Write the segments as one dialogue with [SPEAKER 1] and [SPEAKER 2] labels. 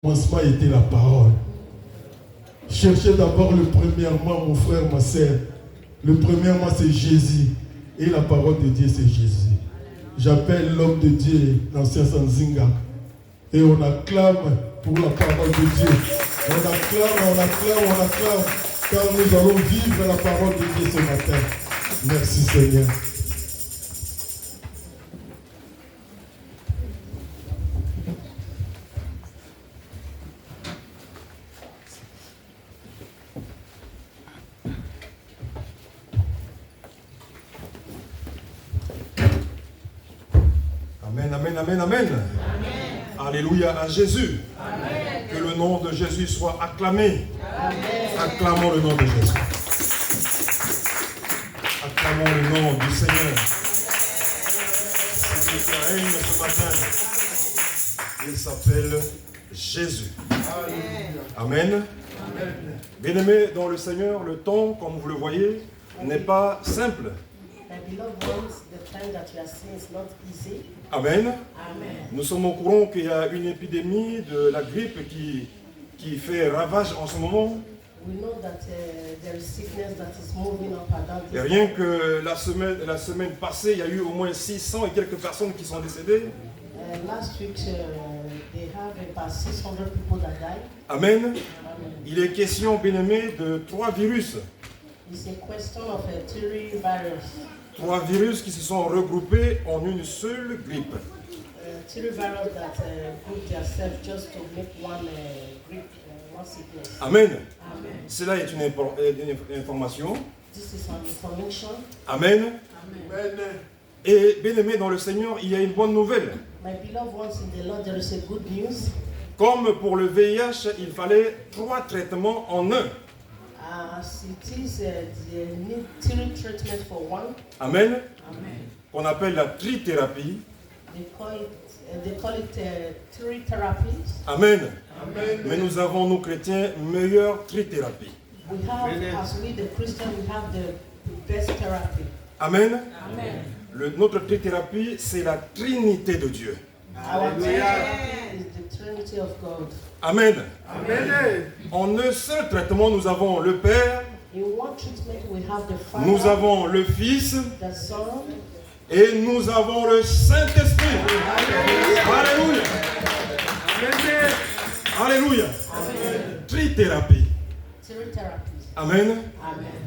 [SPEAKER 1] commencement était la parole. Cherchez d'abord le premièrement, mon frère, ma soeur. Le premièrement, c'est Jésus. Et la parole de Dieu, c'est Jésus. J'appelle l'homme de Dieu, l'ancien Sanzinga. Et on acclame pour la parole de Dieu. On acclame, car nous allons vivre la parole de Dieu ce matin. Merci Seigneur.
[SPEAKER 2] Amen. Amen. Alléluia à Jésus. Amen. Que le nom de Jésus soit acclamé. Amen. Acclamons le nom de Jésus. Acclamons le nom du Seigneur. Celui qui règne ce matin. Il s'appelle Jésus. Amen. Amen. Bien-aimés dans le Seigneur, le temps, comme vous le voyez, n'est pas simple. Amen. Amen. Nous sommes au courant qu'il y a une épidémie de la grippe qui fait ravage en ce moment. Et rien que la semaine passée, il y a eu au moins 600 et quelques personnes qui sont décédées. Amen. Amen. Il est question, bien-aimés, de 3 virus. Trois virus qui se sont regroupés en une seule grippe. Amen. Cela est une information. Amen. Amen. Et bien aimé dans le Seigneur, il y a une bonne nouvelle. Comme pour le VIH, il fallait 3 traitements en un. Amen. Qu'on appelle la trithérapie. Amen. Amen. Mais nous avons, nous chrétiens, meilleure trithérapie. Amen. Amen. Notre trithérapie, c'est la Trinité de Dieu. Amen. Amen. En un seul traitement, nous avons le Père, nous avons le Fils et nous avons le Saint-Esprit. Alléluia. Alléluia. Trithérapie. Amen.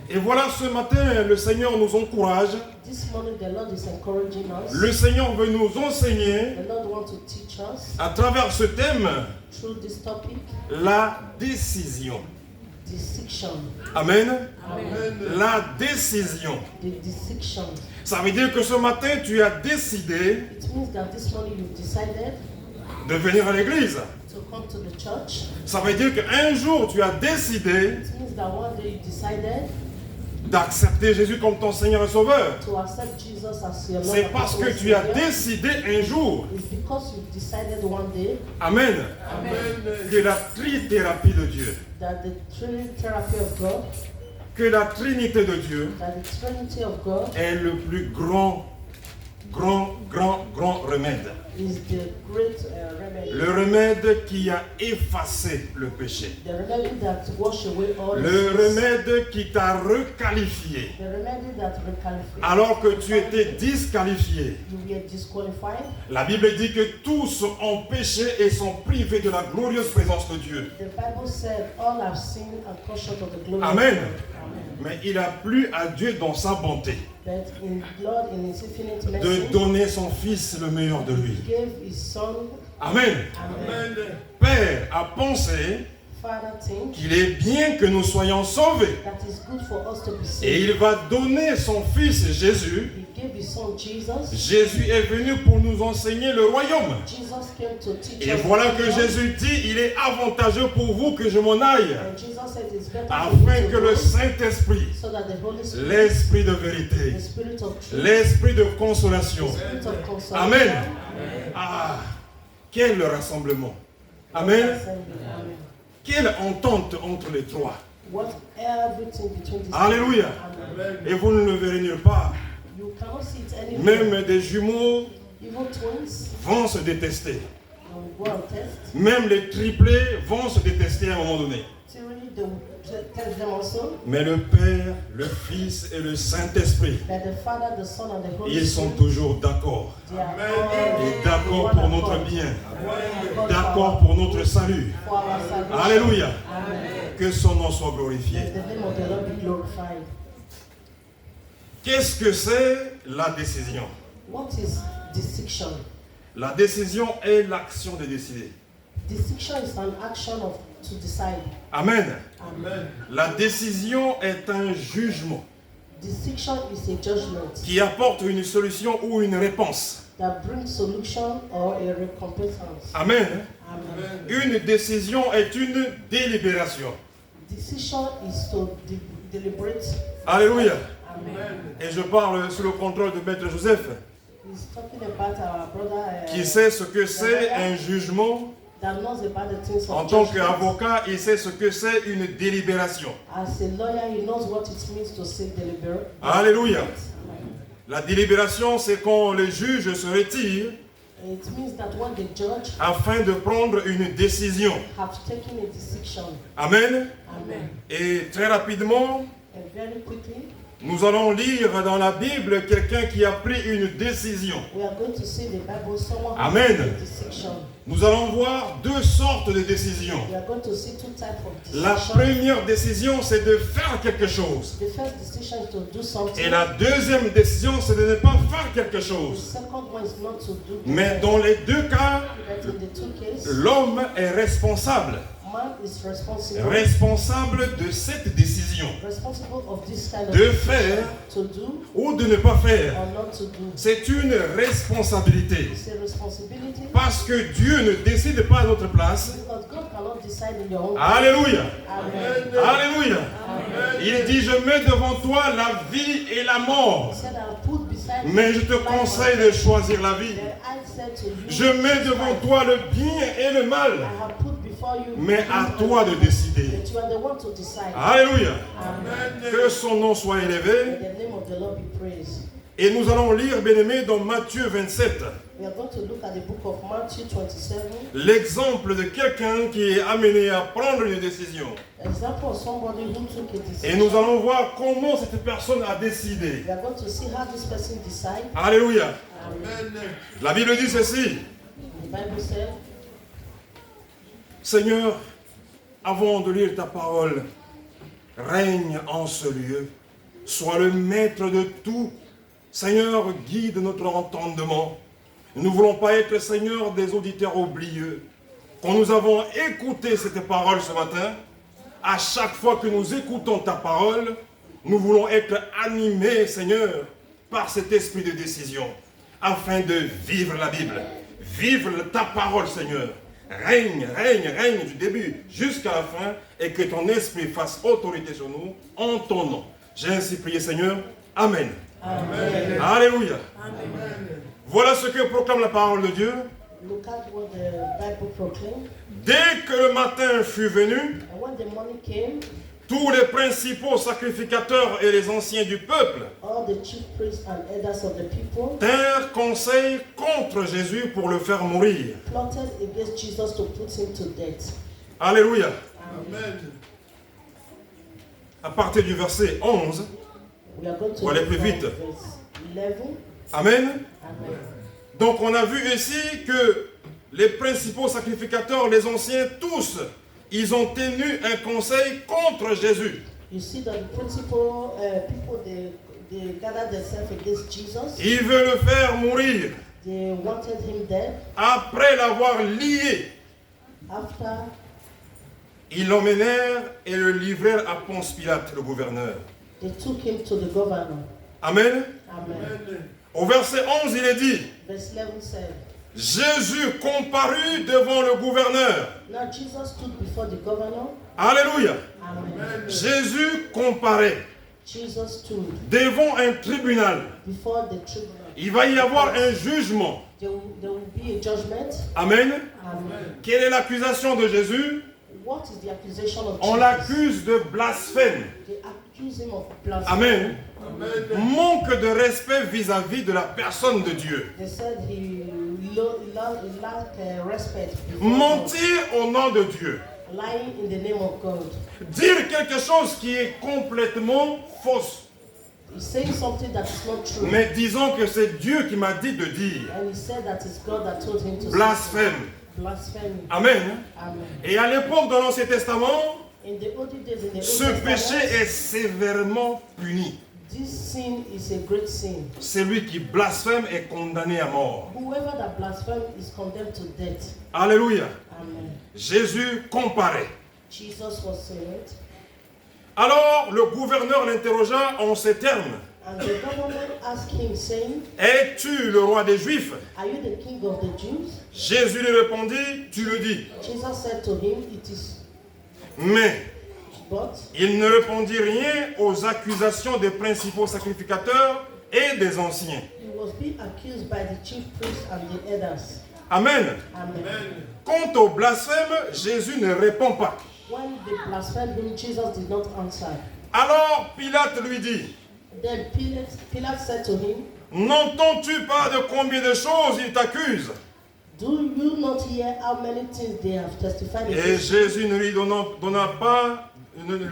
[SPEAKER 2] Et voilà, ce matin, le Seigneur nous encourage. Le Seigneur veut nous enseigner à travers ce thème la décision. Amen. La décision. Ça veut dire que ce matin, tu as décidé de venir à l'église. Ça veut dire qu'un jour, tu as décidé d'accepter Jésus comme ton Seigneur et Sauveur. C'est parce que tu as décidé un jour. Amen. Que la trithérapie de Dieu, que la Trinité de Dieu est le plus grand remède. Le remède qui a effacé le péché. Le remède qui t'a requalifié. Alors que tu étais disqualifié. La Bible dit que tous ont péché et sont privés de la glorieuse présence de Dieu. Amen. Mais il a plu à Dieu dans sa bonté de donner son Fils le meilleur de lui. Amen. Père a pensé qu'il est bien que nous soyons sauvés. Et il va donner son Fils Jésus. Jésus est venu pour nous enseigner le royaume. Et voilà que Jésus dit, il est avantageux pour vous que je m'en aille, afin que le Saint-Esprit, l'Esprit de vérité, l'Esprit de consolation. Amen. Ah, quel rassemblement. Amen. Quelle entente entre les trois. Alléluia. Et vous ne le verrez nulle part. Même des jumeaux vont se détester. Même les triplés vont se détester à un moment donné. Mais le Père, le Fils et le Saint-Esprit, ils sont toujours d'accord. Et d'accord pour notre bien. D'accord pour notre salut. Alléluia. Que son nom soit glorifié. Qu'est-ce que c'est la décision? La décision est l'action de décider.
[SPEAKER 3] Decision is an action to decide.
[SPEAKER 2] Amen.
[SPEAKER 3] Amen.
[SPEAKER 2] La décision est un jugement
[SPEAKER 3] Decision is a judgment
[SPEAKER 2] qui apporte une solution ou une réponse.
[SPEAKER 3] that brings solution or a recompense.
[SPEAKER 2] Amen.
[SPEAKER 3] Amen.
[SPEAKER 2] Une décision est une délibération.
[SPEAKER 3] Decision is to deliberate.
[SPEAKER 2] Alléluia.
[SPEAKER 3] Amen.
[SPEAKER 2] Et je parle sous le contrôle de Maître Joseph,
[SPEAKER 3] He's talking about our brother,
[SPEAKER 2] qui sait ce que c'est un jugement.
[SPEAKER 3] that knows about the things of
[SPEAKER 2] En tant
[SPEAKER 3] judgment.
[SPEAKER 2] qu'avocat, il sait ce que c'est une délibération.
[SPEAKER 3] As a lawyer, he knows what it means to say deliberate.
[SPEAKER 2] Alléluia.
[SPEAKER 3] Amen.
[SPEAKER 2] La délibération, c'est quand le juge se retire
[SPEAKER 3] It means that when the judge
[SPEAKER 2] afin de prendre une décision.
[SPEAKER 3] have taken a decision.
[SPEAKER 2] Amen.
[SPEAKER 3] Amen.
[SPEAKER 2] Et très rapidement,
[SPEAKER 3] And very quickly,
[SPEAKER 2] nous allons lire dans la Bible quelqu'un qui a pris une décision.
[SPEAKER 3] we are going to see the Bible, someone who
[SPEAKER 2] Amen.
[SPEAKER 3] made a decision.
[SPEAKER 2] Nous allons voir deux sortes de décisions.
[SPEAKER 3] We are going to see two types of
[SPEAKER 2] La
[SPEAKER 3] decisions.
[SPEAKER 2] première décision, c'est de faire quelque chose.
[SPEAKER 3] The first decision is to do something.
[SPEAKER 2] Et la deuxième décision, c'est de ne pas faire quelque
[SPEAKER 3] The
[SPEAKER 2] chose.
[SPEAKER 3] second one is not to do.
[SPEAKER 2] Mais dans les deux cas,
[SPEAKER 3] But in the two cases,
[SPEAKER 2] l'homme est responsable.
[SPEAKER 3] man is responsible.
[SPEAKER 2] Responsable de cette décision.
[SPEAKER 3] Responsible of this kind of
[SPEAKER 2] De
[SPEAKER 3] decision.
[SPEAKER 2] faire
[SPEAKER 3] To do
[SPEAKER 2] ou de ne pas faire.
[SPEAKER 3] or not to do.
[SPEAKER 2] C'est une responsabilité.
[SPEAKER 3] It's a responsibility.
[SPEAKER 2] Parce que Dieu ne décide pas à notre place.
[SPEAKER 3] Because God cannot decide in your own.
[SPEAKER 2] Alléluia.
[SPEAKER 3] Amen.
[SPEAKER 2] Alléluia.
[SPEAKER 3] Amen.
[SPEAKER 2] Il dit, je mets devant toi la vie et la mort.
[SPEAKER 3] He said, I'll put beside
[SPEAKER 2] Mais je
[SPEAKER 3] you
[SPEAKER 2] te
[SPEAKER 3] life and
[SPEAKER 2] conseille de
[SPEAKER 3] death.
[SPEAKER 2] choisir la vie.
[SPEAKER 3] Then I said to you,
[SPEAKER 2] Je mets devant toi le bien et le mal.
[SPEAKER 3] I have put before you.
[SPEAKER 2] Mais à toi de décider.
[SPEAKER 3] But you are the one to decide.
[SPEAKER 2] Alléluia.
[SPEAKER 3] Amen.
[SPEAKER 2] Que son nom soit élevé.
[SPEAKER 3] May the name of the Lord be praised.
[SPEAKER 2] Et nous allons lire, bien-aimés, dans Matthieu 27,
[SPEAKER 3] We are going to look at the book of Matthew 27.
[SPEAKER 2] l'exemple de quelqu'un qui est amené à prendre une décision.
[SPEAKER 3] Example of somebody who took a decision.
[SPEAKER 2] Et nous allons voir comment cette personne a décidé.
[SPEAKER 3] We are going to see how this person decided.
[SPEAKER 2] Alléluia.
[SPEAKER 3] Amen.
[SPEAKER 2] La Bible dit ceci.
[SPEAKER 3] The Bible said,
[SPEAKER 2] Seigneur, avant de lire ta parole, règne en ce lieu. Sois le maître de tout. Seigneur, guide notre entendement. Nous ne voulons pas être, Seigneur, des auditeurs oublieux. Quand nous avons écouté cette parole ce matin, à chaque fois que nous écoutons ta parole, nous voulons être animés, Seigneur, par cet esprit de décision, afin de vivre la Bible, vivre ta parole, Seigneur. Règne, règne, règne du début jusqu'à la fin, et que ton esprit fasse autorité sur nous en ton nom. J'ai ainsi prié, Seigneur. Amen.
[SPEAKER 3] Amen.
[SPEAKER 2] Alléluia.
[SPEAKER 3] Amen.
[SPEAKER 2] Voilà ce que proclame la parole de Dieu.
[SPEAKER 3] Look at what the Bible proclaimed.
[SPEAKER 2] Dès que le matin fut venu,
[SPEAKER 3] And when the morning came,
[SPEAKER 2] tous les principaux sacrificateurs et les anciens du peuple
[SPEAKER 3] all the chief priests and elders of the people
[SPEAKER 2] tinrent conseil contre Jésus pour le faire mourir.
[SPEAKER 3] plotted against Jesus to put him to death.
[SPEAKER 2] Alléluia.
[SPEAKER 3] Amen.
[SPEAKER 2] À partir du verset 11,
[SPEAKER 3] We are going to
[SPEAKER 2] On va aller
[SPEAKER 3] look
[SPEAKER 2] plus
[SPEAKER 3] from
[SPEAKER 2] vite.
[SPEAKER 3] verse 11.
[SPEAKER 2] Amen.
[SPEAKER 3] Amen.
[SPEAKER 2] Donc on a vu ici que les principaux sacrificateurs, les anciens, tous, ils ont tenu un conseil contre Jésus.
[SPEAKER 3] You see that the principal people, they gathered themselves against Jesus.
[SPEAKER 2] Ils veulent le faire mourir
[SPEAKER 3] They wanted him dead.
[SPEAKER 2] après l'avoir lié.
[SPEAKER 3] After,
[SPEAKER 2] Ils l'emmenèrent et le livrèrent à Ponce Pilate, le gouverneur.
[SPEAKER 3] they took him to the governor.
[SPEAKER 2] Amen.
[SPEAKER 3] Amen.
[SPEAKER 2] Au verset 11, il est dit,
[SPEAKER 3] Verse 11 said,
[SPEAKER 2] Jésus comparut devant le gouverneur.
[SPEAKER 3] now Jesus stood before the governor.
[SPEAKER 2] Alléluia.
[SPEAKER 3] Amen.
[SPEAKER 2] Jésus comparait
[SPEAKER 3] Jesus stood
[SPEAKER 2] devant un tribunal.
[SPEAKER 3] before the tribunal.
[SPEAKER 2] Il va y avoir un jugement.
[SPEAKER 3] There will be a judgment.
[SPEAKER 2] Amen.
[SPEAKER 3] Amen.
[SPEAKER 2] Quelle est l'accusation de Jésus?
[SPEAKER 3] What is the accusation of
[SPEAKER 2] On
[SPEAKER 3] Jesus?
[SPEAKER 2] l'accuse de blasphème.
[SPEAKER 3] They accuse him of blasphemy.
[SPEAKER 2] Amen. Manque de respect vis-à-vis de la personne de Dieu.
[SPEAKER 3] They said he respect.
[SPEAKER 2] Mentir au nom de Dieu.
[SPEAKER 3] Lying in the name of God.
[SPEAKER 2] Dire quelque chose qui est complètement fausse.
[SPEAKER 3] He's saying something that is not true.
[SPEAKER 2] Mais disons que c'est Dieu qui m'a dit de dire.
[SPEAKER 3] And he said that it's God that told him to
[SPEAKER 2] blasphème.
[SPEAKER 3] Blasphemy.
[SPEAKER 2] Amen.
[SPEAKER 3] Amen.
[SPEAKER 2] Et à l'époque de l'Ancien Testament,
[SPEAKER 3] In the olden days, in the
[SPEAKER 2] ce
[SPEAKER 3] Old
[SPEAKER 2] péché
[SPEAKER 3] Testament,
[SPEAKER 2] est sévèrement puni.
[SPEAKER 3] this sin is a great sin.
[SPEAKER 2] Celui qui blasphème est condamné à mort.
[SPEAKER 3] Whoever that blasphemes is condemned to death.
[SPEAKER 2] Alléluia.
[SPEAKER 3] Amen.
[SPEAKER 2] Jésus comparait.
[SPEAKER 3] Jesus was saying it.
[SPEAKER 2] Alors le gouverneur l'interrogea en ces termes.
[SPEAKER 3] And the government asked him, saying,
[SPEAKER 2] Es-tu le roi des Juifs?
[SPEAKER 3] Are you the king of the Jews?
[SPEAKER 2] Jésus lui répondit, tu le dis.
[SPEAKER 3] Jesus said to him, It is.
[SPEAKER 2] Mais
[SPEAKER 3] But
[SPEAKER 2] il ne répondit rien aux accusations des principaux sacrificateurs et des anciens.
[SPEAKER 3] he was being accused by the chief priests and the elders.
[SPEAKER 2] Amen.
[SPEAKER 3] Amen.
[SPEAKER 2] Quant au blasphème, Jésus ne répond pas.
[SPEAKER 3] When they blasphemed him, Jesus did not answer.
[SPEAKER 2] Alors Pilate lui dit,
[SPEAKER 3] Then Pilate said to him,
[SPEAKER 2] n'entends-tu pas de combien de choses ils t'accusent?
[SPEAKER 3] Do you not hear how many things they have testified
[SPEAKER 2] Et
[SPEAKER 3] against you?
[SPEAKER 2] Jésus ne lui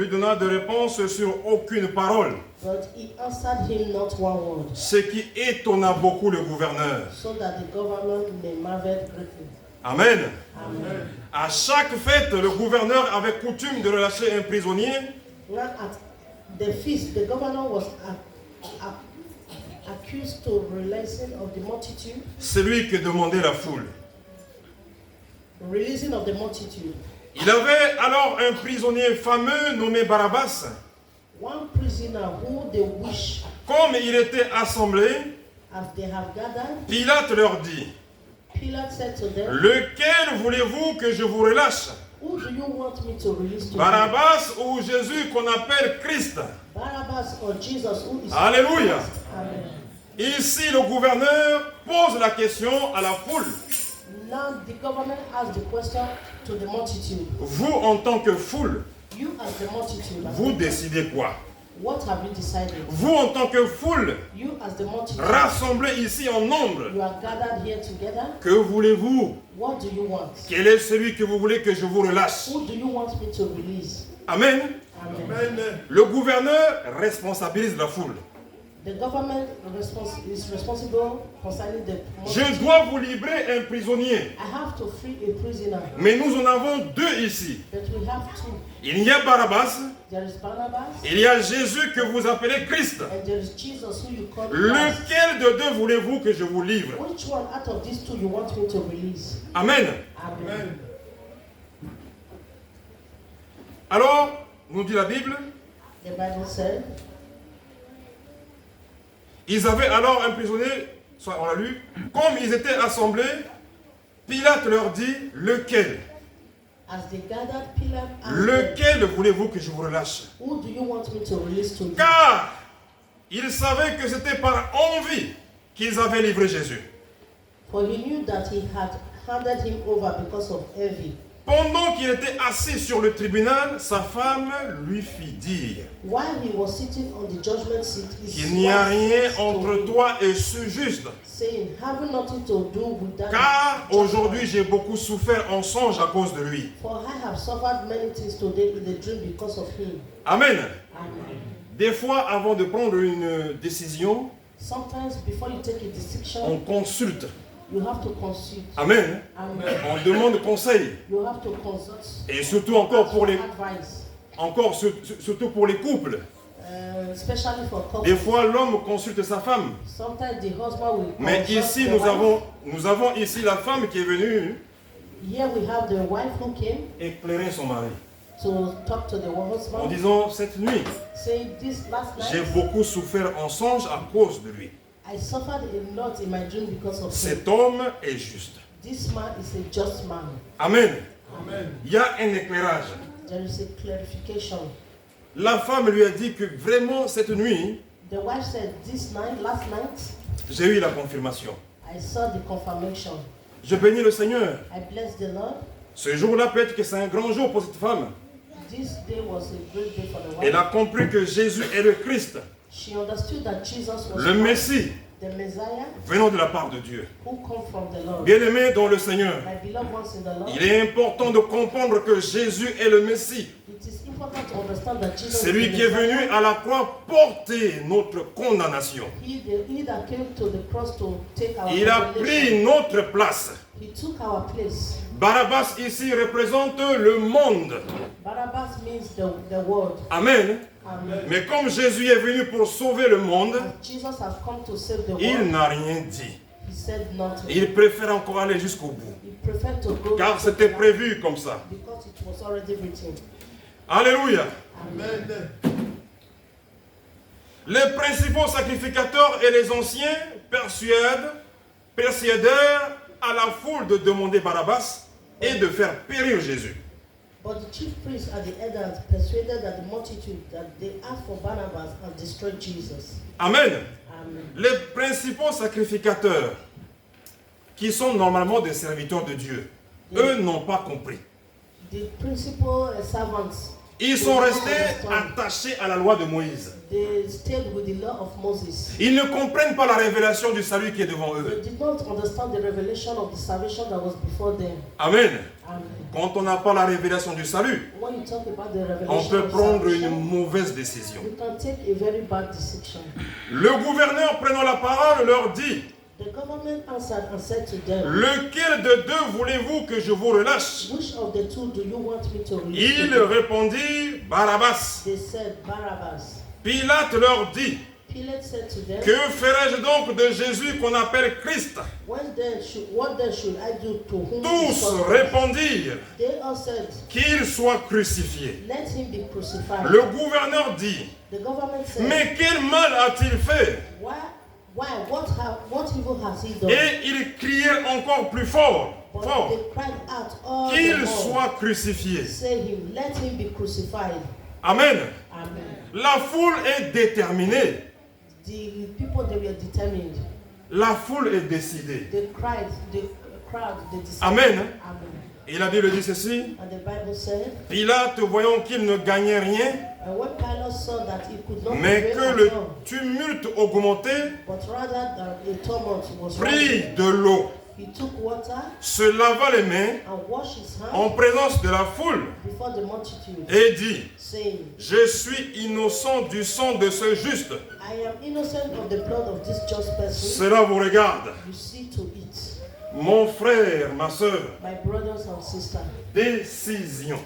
[SPEAKER 2] donna de réponse sur aucune parole.
[SPEAKER 3] But he answered him not one word,
[SPEAKER 2] Ce qui étonna beaucoup le gouverneur.
[SPEAKER 3] so that the government may marvel greatly.
[SPEAKER 2] Amen.
[SPEAKER 3] Amen.
[SPEAKER 2] À chaque fête, le gouverneur avait coutume de relâcher un prisonnier
[SPEAKER 3] Now at the feast, the governor was accused to releasing of the multitude,
[SPEAKER 2] celui que demandait la foule.
[SPEAKER 3] releasing of the multitude.
[SPEAKER 2] Il avait alors un prisonnier fameux nommé Barabbas.
[SPEAKER 3] One prisoner who they wish,
[SPEAKER 2] Comme il était assemblé,
[SPEAKER 3] as they have gathered,
[SPEAKER 2] Pilate leur dit,
[SPEAKER 3] Pilate said to them,
[SPEAKER 2] lequel voulez-vous que je vous relâche?
[SPEAKER 3] Who do you want me to release to you?
[SPEAKER 2] Barabbas ou Jésus qu'on appelle Christ?
[SPEAKER 3] Barabbas or Jesus who is
[SPEAKER 2] Alléluia.
[SPEAKER 3] Christ? Amen.
[SPEAKER 2] Ici, le gouverneur pose la question à la foule.
[SPEAKER 3] Now the government asked the question to the multitude.
[SPEAKER 2] Vous, en tant que foule,
[SPEAKER 3] You as the multitude,
[SPEAKER 2] vous décidez quoi?
[SPEAKER 3] what have you decided?
[SPEAKER 2] Vous, en tant que foule,
[SPEAKER 3] You as the multitude,
[SPEAKER 2] rassemblés ici en nombre,
[SPEAKER 3] you are gathered here together.
[SPEAKER 2] que voulez-vous?
[SPEAKER 3] What do you want?
[SPEAKER 2] Quel est celui que vous voulez que je vous relâche?
[SPEAKER 3] Who do you want me to release?
[SPEAKER 2] Amen.
[SPEAKER 3] Amen.
[SPEAKER 2] Le gouverneur responsabilise la foule.
[SPEAKER 3] The government is responsible concerning the
[SPEAKER 2] Je
[SPEAKER 3] multitude.
[SPEAKER 2] dois vous livrer un prisonnier.
[SPEAKER 3] I have to free a prisoner,
[SPEAKER 2] Mais nous en avons deux ici.
[SPEAKER 3] but we have two.
[SPEAKER 2] Il y a Barabbas,
[SPEAKER 3] There is Barnabas
[SPEAKER 2] il y a Jésus que vous appelez Christ.
[SPEAKER 3] and there is Jesus who you call Christ.
[SPEAKER 2] Lequel de deux voulez-vous que je vous livre?
[SPEAKER 3] Which one out of these two you want me to release?
[SPEAKER 2] Amen.
[SPEAKER 3] Amen.
[SPEAKER 2] Alors, nous dit la Bible,
[SPEAKER 3] The Bible said,
[SPEAKER 2] ils avaient alors un prisonnier, soit on l'a lu, comme ils étaient assemblés, Pilate leur dit, lequel?
[SPEAKER 3] as they gathered, Pilate asked them,
[SPEAKER 2] Lequel voulez-vous que je vous relâche?
[SPEAKER 3] Who do you want me to release to you?
[SPEAKER 2] Car ils savaient que c'était par envie qu'ils avaient livré Jésus.
[SPEAKER 3] For he knew that he had handed him over because of envy.
[SPEAKER 2] Pendant qu'il était assis sur le tribunal, sa femme lui fit dire
[SPEAKER 3] While he was sitting on the judgment seat, his
[SPEAKER 2] qu'il n'y a
[SPEAKER 3] wife
[SPEAKER 2] rien
[SPEAKER 3] said to
[SPEAKER 2] entre
[SPEAKER 3] him,
[SPEAKER 2] toi et ce juste.
[SPEAKER 3] saying, having nothing to do with that.
[SPEAKER 2] Car
[SPEAKER 3] just
[SPEAKER 2] aujourd'hui
[SPEAKER 3] man.
[SPEAKER 2] j'ai beaucoup souffert en songe à cause de lui.
[SPEAKER 3] For I have suffered many things today in the dream because of him.
[SPEAKER 2] Amen.
[SPEAKER 3] Amen.
[SPEAKER 2] Des fois, avant de prendre une décision,
[SPEAKER 3] Sometimes before you take a
[SPEAKER 2] on
[SPEAKER 3] decision,
[SPEAKER 2] consulte.
[SPEAKER 3] you have to consult.
[SPEAKER 2] Amen.
[SPEAKER 3] Amen.
[SPEAKER 2] On demande conseil.
[SPEAKER 3] You have to consult.
[SPEAKER 2] Et surtout encore pour les,
[SPEAKER 3] Advice.
[SPEAKER 2] surtout pour les couples.
[SPEAKER 3] Especially for couples.
[SPEAKER 2] Des fois, l'homme consulte sa femme.
[SPEAKER 3] Sometimes the husband will
[SPEAKER 2] Mais
[SPEAKER 3] consult
[SPEAKER 2] ici,
[SPEAKER 3] the
[SPEAKER 2] nous
[SPEAKER 3] wife.
[SPEAKER 2] avons ici la femme qui est venue
[SPEAKER 3] Here we have the wife who came
[SPEAKER 2] éclairer son mari.
[SPEAKER 3] to talk to the
[SPEAKER 2] En
[SPEAKER 3] husband,
[SPEAKER 2] disant, cette nuit,
[SPEAKER 3] saying this last
[SPEAKER 2] j'ai
[SPEAKER 3] night
[SPEAKER 2] beaucoup souffert en songe à cause de lui.
[SPEAKER 3] I suffered a lot in my dream because of him.
[SPEAKER 2] Cet homme est juste.
[SPEAKER 3] This man is a just man.
[SPEAKER 2] Amen.
[SPEAKER 3] Amen.
[SPEAKER 2] Il y a un éclairage.
[SPEAKER 3] There is a clarification.
[SPEAKER 2] La femme lui a dit que vraiment cette nuit,
[SPEAKER 3] The wife said, this night, last night,
[SPEAKER 2] j'ai eu la confirmation.
[SPEAKER 3] I saw the confirmation.
[SPEAKER 2] Je bénis le Seigneur.
[SPEAKER 3] I bless the Lord.
[SPEAKER 2] Ce jour-là, peut-être que c'est un grand jour pour cette femme.
[SPEAKER 3] This day was a great day for the wife.
[SPEAKER 2] Elle a compris que Jésus est le Christ,
[SPEAKER 3] She understood that Jesus was
[SPEAKER 2] le Messie, venant de la part de Dieu.
[SPEAKER 3] who come from the Lord.
[SPEAKER 2] Bien-aimés dans le Seigneur,
[SPEAKER 3] My beloved ones in the Lord,
[SPEAKER 2] il est important de comprendre que Jésus est le Messie.
[SPEAKER 3] it is important to understand that Jesus
[SPEAKER 2] C'est lui
[SPEAKER 3] is the
[SPEAKER 2] qui est venu
[SPEAKER 3] Messiah.
[SPEAKER 2] à la croix porter notre condamnation.
[SPEAKER 3] He that came to the cross to take our
[SPEAKER 2] Il a pris
[SPEAKER 3] condemnation.
[SPEAKER 2] notre place.
[SPEAKER 3] He took our place.
[SPEAKER 2] Barabbas ici représente le monde.
[SPEAKER 3] Barabbas means the world.
[SPEAKER 2] Amen.
[SPEAKER 3] Amen.
[SPEAKER 2] Mais comme Jésus est venu pour sauver le monde,
[SPEAKER 3] As Jesus has come to save the
[SPEAKER 2] il
[SPEAKER 3] world,
[SPEAKER 2] n'a rien dit.
[SPEAKER 3] he said nothing.
[SPEAKER 2] Il préfère encore aller jusqu'au bout.
[SPEAKER 3] He preferred to go
[SPEAKER 2] Car
[SPEAKER 3] to
[SPEAKER 2] c'était
[SPEAKER 3] the
[SPEAKER 2] prévu comme ça.
[SPEAKER 3] because it was already written.
[SPEAKER 2] Alléluia.
[SPEAKER 3] Amen.
[SPEAKER 2] Les principaux sacrificateurs et les anciens persuadèrent à la foule de demander Barabbas et de faire périr Jésus.
[SPEAKER 3] But the chief priests and the elders persuaded that the multitude that they asked for Barnabas and destroyed Jesus.
[SPEAKER 2] Amen.
[SPEAKER 3] Amen.
[SPEAKER 2] Les principaux sacrificateurs, qui sont normalement des serviteurs de Dieu, eux n'ont pas compris.
[SPEAKER 3] The principal servants,
[SPEAKER 2] Ils sont restés attachés à la loi de Moïse.
[SPEAKER 3] they stayed with the law of Moses.
[SPEAKER 2] Ils ne comprennent pas la révélation du salut qui est devant
[SPEAKER 3] They
[SPEAKER 2] eux.
[SPEAKER 3] did not understand the revelation of the salvation that was before them.
[SPEAKER 2] Amen.
[SPEAKER 3] Amen.
[SPEAKER 2] Quand on n'a pas la révélation du salut,
[SPEAKER 3] When you talk about the
[SPEAKER 2] on
[SPEAKER 3] revelation
[SPEAKER 2] peut
[SPEAKER 3] of
[SPEAKER 2] prendre une
[SPEAKER 3] salvation,
[SPEAKER 2] mauvaise décision.
[SPEAKER 3] you can take a very bad decision.
[SPEAKER 2] Le gouverneur prenant la parole leur dit:
[SPEAKER 3] The government answered and said to them,
[SPEAKER 2] lequel de deux voulez-vous que je vous relâche?
[SPEAKER 3] which of the two do you want me to release?
[SPEAKER 2] Ils
[SPEAKER 3] to you?
[SPEAKER 2] répondirent Barabbas.
[SPEAKER 3] They said Barabbas.
[SPEAKER 2] Pilate leur dit:
[SPEAKER 3] Pilate said to them,
[SPEAKER 2] que ferai-je donc de Jésus qu'on appelle Christ?
[SPEAKER 3] what then should I do to whom he
[SPEAKER 2] Tous
[SPEAKER 3] called Christ?
[SPEAKER 2] répondirent:
[SPEAKER 3] They all said,
[SPEAKER 2] qu'il soit crucifié.
[SPEAKER 3] let him be crucified.
[SPEAKER 2] Le gouverneur dit:
[SPEAKER 3] The government said,
[SPEAKER 2] mais quel mal a-t-il fait?
[SPEAKER 3] what evil has he done?
[SPEAKER 2] Et ils crièrent encore plus fort,
[SPEAKER 3] But
[SPEAKER 2] fort,
[SPEAKER 3] they cried out all the
[SPEAKER 2] qu'il
[SPEAKER 3] more,
[SPEAKER 2] soit crucifié.
[SPEAKER 3] say him, let him be crucified.
[SPEAKER 2] Amen.
[SPEAKER 3] Amen.
[SPEAKER 2] La foule est déterminée.
[SPEAKER 3] The people, they were determined.
[SPEAKER 2] La foule est décidée.
[SPEAKER 3] They cried, the crowd, they decided.
[SPEAKER 2] Amen.
[SPEAKER 3] Amen.
[SPEAKER 2] Et la Bible dit ceci:
[SPEAKER 3] And the Bible said,
[SPEAKER 2] Pilate, voyant qu'il ne gagnait rien,
[SPEAKER 3] and when Pilate saw that he could not
[SPEAKER 2] mais
[SPEAKER 3] prevail
[SPEAKER 2] que
[SPEAKER 3] at
[SPEAKER 2] le
[SPEAKER 3] all,
[SPEAKER 2] tumulte augmentait,
[SPEAKER 3] but rather that a tumult was
[SPEAKER 2] prit
[SPEAKER 3] rising,
[SPEAKER 2] de l'eau,
[SPEAKER 3] he took water
[SPEAKER 2] se lava les mains
[SPEAKER 3] and washed his
[SPEAKER 2] en
[SPEAKER 3] hands
[SPEAKER 2] présence de la foule
[SPEAKER 3] before the multitude,
[SPEAKER 2] et dit:
[SPEAKER 3] saying,
[SPEAKER 2] je suis innocent du sang de ce juste.
[SPEAKER 3] I am innocent of the blood of this just person.
[SPEAKER 2] Cela vous regarde.
[SPEAKER 3] You see to it.
[SPEAKER 2] Mon frère, ma soeur,
[SPEAKER 3] My brothers and sisters,
[SPEAKER 2] décision.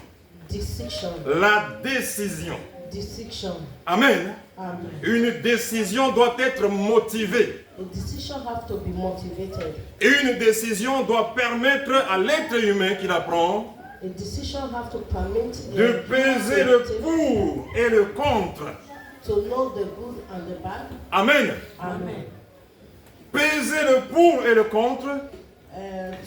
[SPEAKER 3] decision,
[SPEAKER 2] La décision.
[SPEAKER 3] decision.
[SPEAKER 2] Amen.
[SPEAKER 3] Amen.
[SPEAKER 2] Une décision doit être motivée.
[SPEAKER 3] A decision have to be motivated.
[SPEAKER 2] Une décision doit permettre à l'être humain qui la prend
[SPEAKER 3] A decision have to permit
[SPEAKER 2] de peser le
[SPEAKER 3] collective
[SPEAKER 2] pour et le contre.
[SPEAKER 3] to know the good and the bad.
[SPEAKER 2] Amen.
[SPEAKER 3] Amen.
[SPEAKER 2] Peser le pour et le contre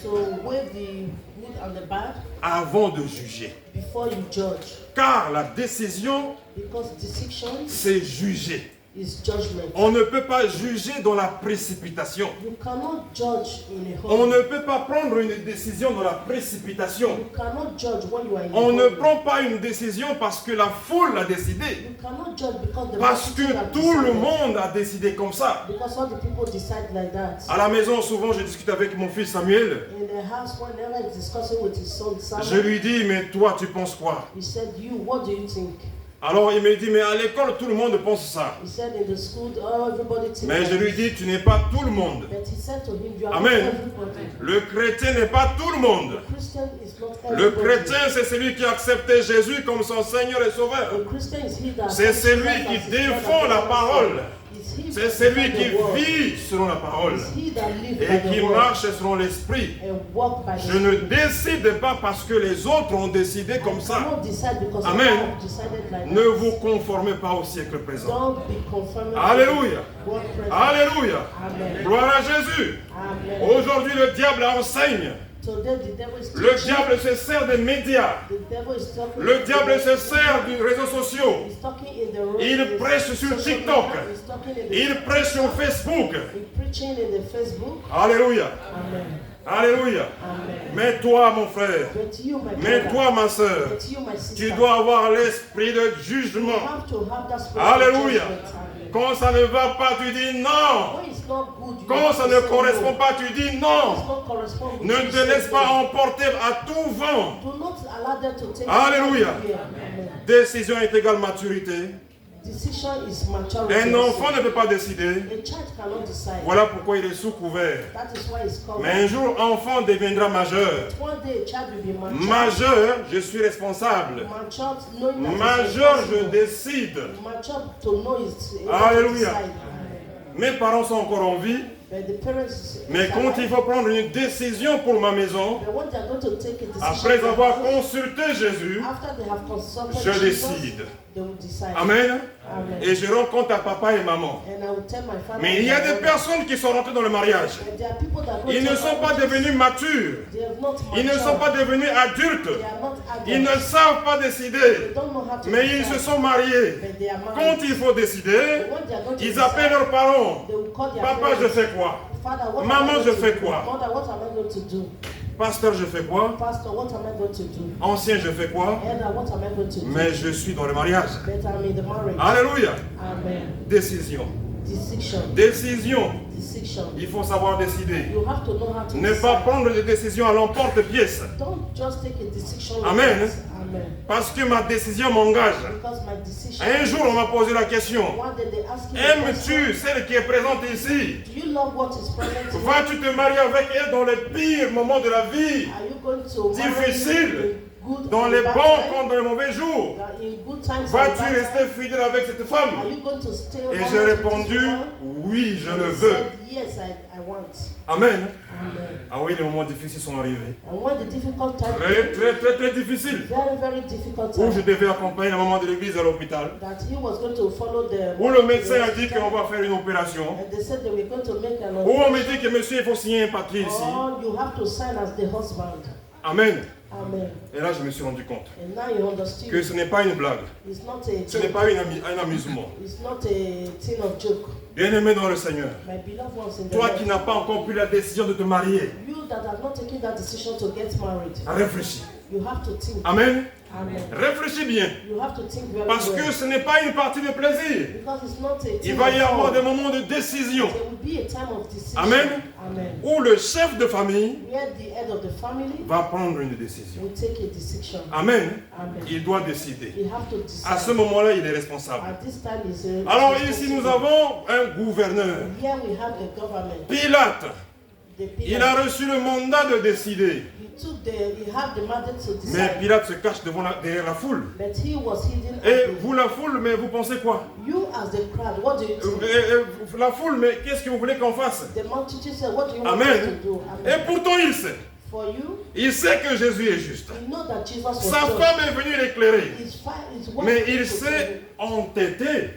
[SPEAKER 3] To weigh the good and the bad
[SPEAKER 2] avant de juger.
[SPEAKER 3] before you judge.
[SPEAKER 2] Car la décision,
[SPEAKER 3] Because decision
[SPEAKER 2] c'est juger.
[SPEAKER 3] is judgment.
[SPEAKER 2] On ne peut pas juger dans la précipitation.
[SPEAKER 3] You cannot judge in a
[SPEAKER 2] On
[SPEAKER 3] hurry.
[SPEAKER 2] ne peut pas prendre une décision dans la précipitation.
[SPEAKER 3] You cannot judge when you are in a
[SPEAKER 2] On ne
[SPEAKER 3] hurry.
[SPEAKER 2] prend pas une décision parce que la foule l'a décidé.
[SPEAKER 3] You cannot judge because the
[SPEAKER 2] Parce que
[SPEAKER 3] multitude have
[SPEAKER 2] tout le
[SPEAKER 3] decided.
[SPEAKER 2] monde a décidé comme ça.
[SPEAKER 3] Because all the people decide like that.
[SPEAKER 2] À la maison, souvent, je discute avec mon fils Samuel.
[SPEAKER 3] In the house, whenever he's discussing with his son
[SPEAKER 2] Je
[SPEAKER 3] Samuel,
[SPEAKER 2] lui dis, mais toi, tu penses quoi?
[SPEAKER 3] he said, "You, what do you think?"
[SPEAKER 2] Alors il me dit, mais à l'école, tout le monde pense ça.
[SPEAKER 3] He said, "In the school, oh, everybody thinks."
[SPEAKER 2] Mais je
[SPEAKER 3] like
[SPEAKER 2] lui
[SPEAKER 3] this."
[SPEAKER 2] dis, tu n'es pas tout le monde.
[SPEAKER 3] But he said to him, "You are
[SPEAKER 2] Amen.
[SPEAKER 3] not everybody.
[SPEAKER 2] Le chrétien n'est pas tout le monde.
[SPEAKER 3] Christian is not
[SPEAKER 2] Le
[SPEAKER 3] everybody.
[SPEAKER 2] chrétien, c'est celui qui a accepté Jésus comme son Seigneur et Sauveur.
[SPEAKER 3] A Christian is he that
[SPEAKER 2] C'est
[SPEAKER 3] accepts
[SPEAKER 2] celui
[SPEAKER 3] Christ
[SPEAKER 2] qui
[SPEAKER 3] as his
[SPEAKER 2] défend
[SPEAKER 3] Lord
[SPEAKER 2] la
[SPEAKER 3] and
[SPEAKER 2] parole.
[SPEAKER 3] Savior. It's he
[SPEAKER 2] C'est
[SPEAKER 3] that
[SPEAKER 2] celui
[SPEAKER 3] defends
[SPEAKER 2] qui
[SPEAKER 3] the word.
[SPEAKER 2] vit selon la parole
[SPEAKER 3] It's he that lives by
[SPEAKER 2] et
[SPEAKER 3] the
[SPEAKER 2] qui
[SPEAKER 3] word
[SPEAKER 2] marche selon l'esprit.
[SPEAKER 3] and walk by the
[SPEAKER 2] Je ne
[SPEAKER 3] Spirit.
[SPEAKER 2] décide pas parce que les autres ont décidé comme
[SPEAKER 3] I
[SPEAKER 2] ça.
[SPEAKER 3] cannot decide because
[SPEAKER 2] Amen.
[SPEAKER 3] I have decided like
[SPEAKER 2] Ne
[SPEAKER 3] that.
[SPEAKER 2] vous conformez pas au siècle présent.
[SPEAKER 3] Don't be conformed.
[SPEAKER 2] Alléluia.
[SPEAKER 3] to God present.
[SPEAKER 2] Alléluia.
[SPEAKER 3] Amen.
[SPEAKER 2] Gloire à Jésus.
[SPEAKER 3] Amen.
[SPEAKER 2] Aujourd'hui, le diable enseigne.
[SPEAKER 3] Today the devil is
[SPEAKER 2] Le
[SPEAKER 3] teaching.
[SPEAKER 2] diable se sert des médias.
[SPEAKER 3] The devil is talking.
[SPEAKER 2] Le diable se sert des réseaux sociaux.
[SPEAKER 3] He's talking in the room.
[SPEAKER 2] Il
[SPEAKER 3] He's
[SPEAKER 2] prêche sur
[SPEAKER 3] social
[SPEAKER 2] TikTok.
[SPEAKER 3] media. He's talking in the
[SPEAKER 2] Il prêche sur Facebook.
[SPEAKER 3] He's preaching in the Facebook.
[SPEAKER 2] Alléluia.
[SPEAKER 3] Amen.
[SPEAKER 2] Alléluia.
[SPEAKER 3] Amen.
[SPEAKER 2] Mais toi, mon frère,
[SPEAKER 3] But you, my
[SPEAKER 2] mais
[SPEAKER 3] brother,
[SPEAKER 2] toi, ma soeur,
[SPEAKER 3] but you, my sister,
[SPEAKER 2] tu dois avoir l'esprit de
[SPEAKER 3] you
[SPEAKER 2] jugement.
[SPEAKER 3] have to have that spirit of
[SPEAKER 2] Alléluia.
[SPEAKER 3] judgment. Amen.
[SPEAKER 2] Quand ça ne va pas, tu dis non.
[SPEAKER 3] When it's
[SPEAKER 2] Quand ça ne correspond pas, tu dis non. Ne te laisse pas emporter à tout vent. Alléluia. Décision est égale maturité. Un enfant ne peut pas décider. Voilà pourquoi il est sous couvert. Mais un jour, enfant deviendra majeur. Majeur, je suis responsable. Majeur, je décide. Alléluia. Mes parents sont encore en vie. Mais quand il faut prendre une décision pour ma maison, après avoir consulté Jésus, je décide. Amen. Et je rends compte à papa et maman. Mais il y a des personnes qui sont rentrées dans le mariage. Ils ne sont pas devenus matures. Ils ne sont pas devenus adultes. Ils ne savent pas décider. Mais ils se sont mariés. Quand il faut décider, ils appellent leurs parents. Papa, je fais quoi? Maman, je fais quoi? Pasteur, je fais quoi? Ancien, je fais quoi? Mais je suis dans le mariage. Alléluia. Décision. Décision. Il faut savoir décider. Ne pas prendre des décisions à l'emporte-pièce. Amen. Parce que ma décision m'engage. Un jour, on m'a posé la question. Aimes-tu celle qui est présente ici? Vas-tu te marier avec elle dans les pires moments de la vie? Difficile. Dans les bons comme dans les mauvais jours. Vas-tu rester fidèle avec cette femme? Et j'ai répondu, oui, je le veux. Amen. Ah oui, les moments difficiles sont arrivés. Très difficiles. Où je devais accompagner la maman de l'église à l'hôpital. Où le médecin a dit qu'on va faire une opération. Où on me dit que monsieur, il faut signer un papier ici. Amen. Et là, je me suis rendu compte que ce n'est pas une blague. Ce n'est pas un amusement. Bien-aimé dans le Seigneur, toi qui n'as pas encore pris la décision de te marier, réfléchis. Amen. Réfléchis bien. Parce que ce n'est pas une partie de plaisir. Il va y avoir des moments de décision. Amen. Où le chef de famille va prendre une décision. Amen. Il doit décider. À ce moment-là, il est responsable. Alors ici, nous avons un gouverneur. Pilate. Il a reçu le mandat de décider. Mais Pilate se cache derrière la foule. Et vous, la foule, mais vous pensez quoi? La foule, mais qu'est-ce que vous voulez qu'on fasse? Amen. Et pourtant, il sait. Il sait que Jésus est juste. Sa femme est venue l'éclairer. Mais il s'est entêté.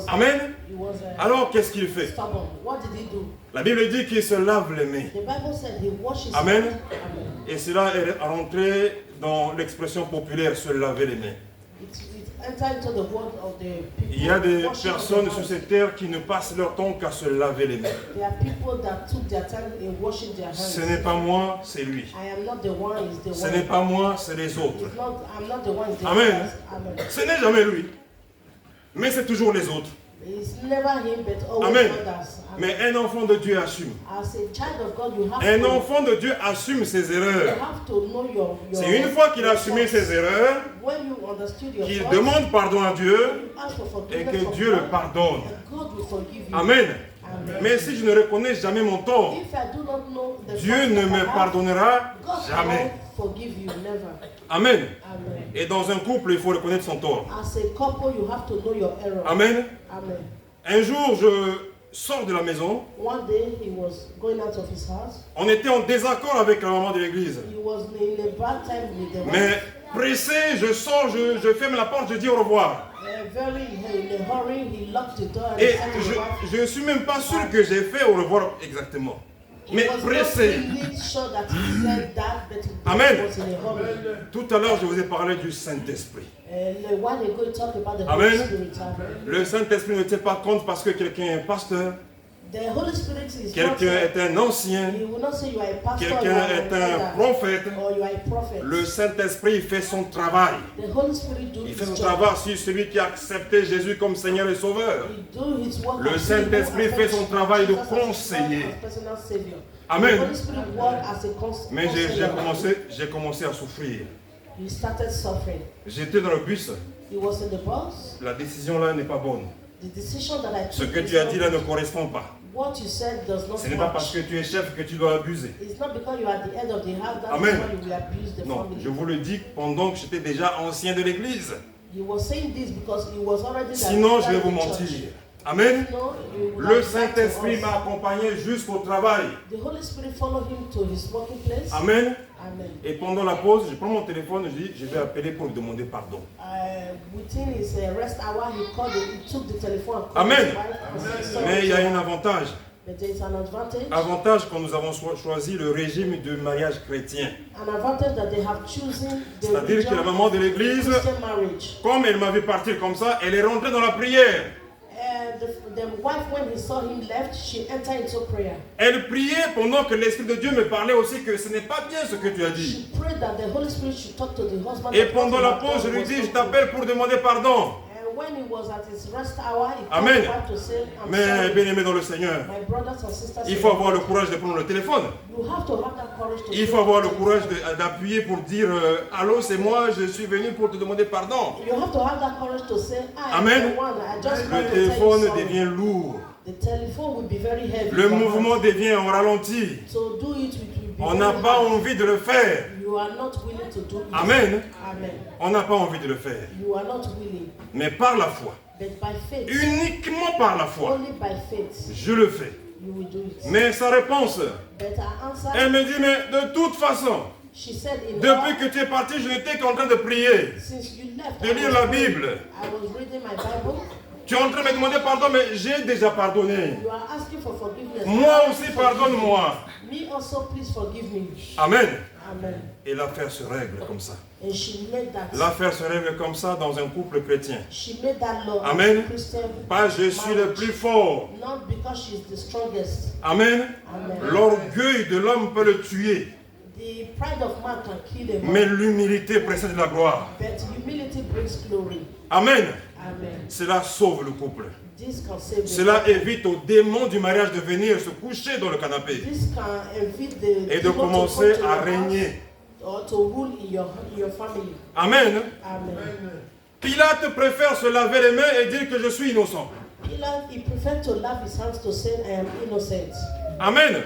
[SPEAKER 2] Amen. Alors qu'est-ce qu'il fait? La Bible dit qu'il se lave les mains. Amen. Et cela est rentré dans l'expression populaire, se laver les mains. Il y a des personnes sur cette terre qui ne passent leur temps qu'à se laver les mains. Ce n'est pas moi, c'est lui. Ce n'est pas moi, c'est les autres. Amen. Ce n'est jamais lui. Mais c'est toujours les autres. Amen. Mais un enfant de Dieu assume. Un enfant de Dieu assume ses erreurs. C'est une fois qu'il a assumé ses erreurs qu'il demande pardon à Dieu et que Dieu le pardonne. Amen. Mais si je ne reconnais jamais mon tort, Dieu ne me pardonnera jamais. Amen. Et dans un couple, il faut reconnaître son tort. Amen. Un jour, je sors de la maison. On était en désaccord avec la maman de l'église. Mais pressé, je sors, je ferme la porte, je dis au revoir. Et je ne suis même pas sûr que j'ai fait au revoir exactement. Mais pressé. Amen. Tout à l'heure, je vous ai parlé du Saint-Esprit. Amen. Le Saint-Esprit ne tient pas compte parce que quelqu'un est pasteur. quelqu'un est un ancien, quelqu'un est un prophète, le Saint-Esprit fait son travail. Il fait son travail sur celui qui a accepté Jésus comme Seigneur et Sauveur. Le Saint-Esprit fait son travail de conseiller. Amen. Mais j'ai commencé à souffrir. J'étais dans le bus. La décision là n'est pas bonne. Ce que tu as dit là ne correspond pas. Ce n'est pas parce que tu es chef que tu dois abuser. Amen. Non, je vous le dis pendant que j'étais déjà ancien de l'église. Sinon, je vais vous mentir. Amen. Le Saint-Esprit m'a accompagné jusqu'au travail. Amen. Et pendant la pause, je prends mon téléphone et je dis, je vais appeler pour lui demander pardon. Amen. Mais il y a un avantage. Avantage quand nous avons choisi le régime de mariage chrétien. C'est-à-dire que la maman de l'église, comme elle m'a vu partir comme ça, elle est rentrée dans la prière. Elle priait pendant que l'Esprit de Dieu me parlait aussi que ce n'est pas bien ce que tu as dit. Et pendant la pause, je lui dis, je t'appelle pour demander pardon. Amen. Mais bien aimé dans le Seigneur, il faut avoir le courage de prendre le téléphone. Il faut avoir le courage d'appuyer pour dire allô, c'est moi, je suis venu pour te demander pardon. Amen. Le téléphone devient lourd. Le mouvement devient en ralenti. On n'a pas envie de le faire. Amen. On n'a pas envie de le faire. Mais par la foi, uniquement par la foi, je le fais. Mais sa réponse, elle me dit, mais de toute façon, depuis que tu es parti, je n'étais qu'en train de prier, de lire la Bible. Tu es en train de me demander pardon, mais j'ai déjà pardonné. Moi aussi, pardonne-moi. Amen. Et l'affaire se règle comme ça. L'affaire se règle comme ça dans un couple chrétien. Amen. Pas je suis le plus fort. Amen. L'orgueil de l'homme peut le tuer. Mais l'humilité précède la gloire. Amen. Cela sauve le couple. Cela évite aux démons du mariage de venir se coucher dans le canapé et de commencer à régner. Amen. Pilate préfère se laver les mains et dire que je suis innocent. Amen.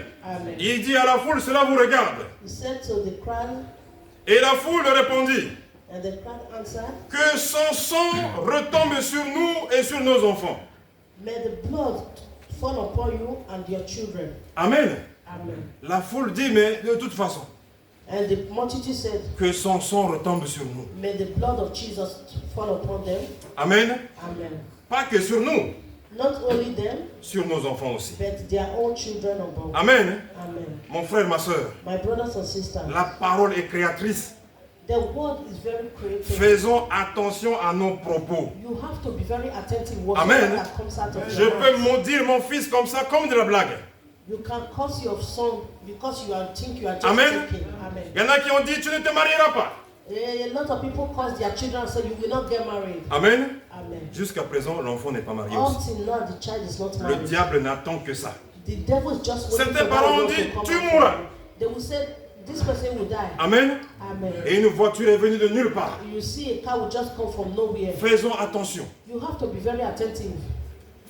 [SPEAKER 2] Il dit à la foule, cela vous regarde. Et la foule répondit, que son sang retombe sur nous et sur nos enfants.
[SPEAKER 3] May the blood fall upon you and your children.
[SPEAKER 2] Amen.
[SPEAKER 3] Amen.
[SPEAKER 2] La foule dit, mais de toute façon,
[SPEAKER 3] and the multitude said,
[SPEAKER 2] que son sang retombe sur nous.
[SPEAKER 3] May the blood of Jesus fall upon them.
[SPEAKER 2] Amen.
[SPEAKER 3] Amen.
[SPEAKER 2] Pas que sur nous.
[SPEAKER 3] Not only them,
[SPEAKER 2] sur nos enfants aussi.
[SPEAKER 3] But their own children above.
[SPEAKER 2] Amen.
[SPEAKER 3] Amen.
[SPEAKER 2] Mon frère, ma soeur.
[SPEAKER 3] My brothers and sisters.
[SPEAKER 2] La parole est créatrice.
[SPEAKER 3] The word is very creative.
[SPEAKER 2] Faisons attention à nos propos.
[SPEAKER 3] You have to be very attentive.
[SPEAKER 2] Amen.
[SPEAKER 3] That comes out of
[SPEAKER 2] Je peux maudire mon fils comme ça, comme de la blague.
[SPEAKER 3] You can curse your son because you think you are just
[SPEAKER 2] Amen.
[SPEAKER 3] joking. Amen.
[SPEAKER 2] Il y en a qui ont dit, tu ne te marieras pas.
[SPEAKER 3] A lot of people curse their children and say you will not get married.
[SPEAKER 2] Amen.
[SPEAKER 3] Amen.
[SPEAKER 2] Jusqu'à présent, l'enfant n'est pas marié aussi.
[SPEAKER 3] Until now, the child is not married.
[SPEAKER 2] Le diable n'attend que ça.
[SPEAKER 3] The devil is just waiting.
[SPEAKER 2] Certains parents ont dit, tu mourras.
[SPEAKER 3] They will say, this person will die.
[SPEAKER 2] Amen.
[SPEAKER 3] Amen.
[SPEAKER 2] Et une voiture est venue de nulle part.
[SPEAKER 3] You see a car will just come from nowhere.
[SPEAKER 2] Faisons attention.
[SPEAKER 3] You have to be very attentive.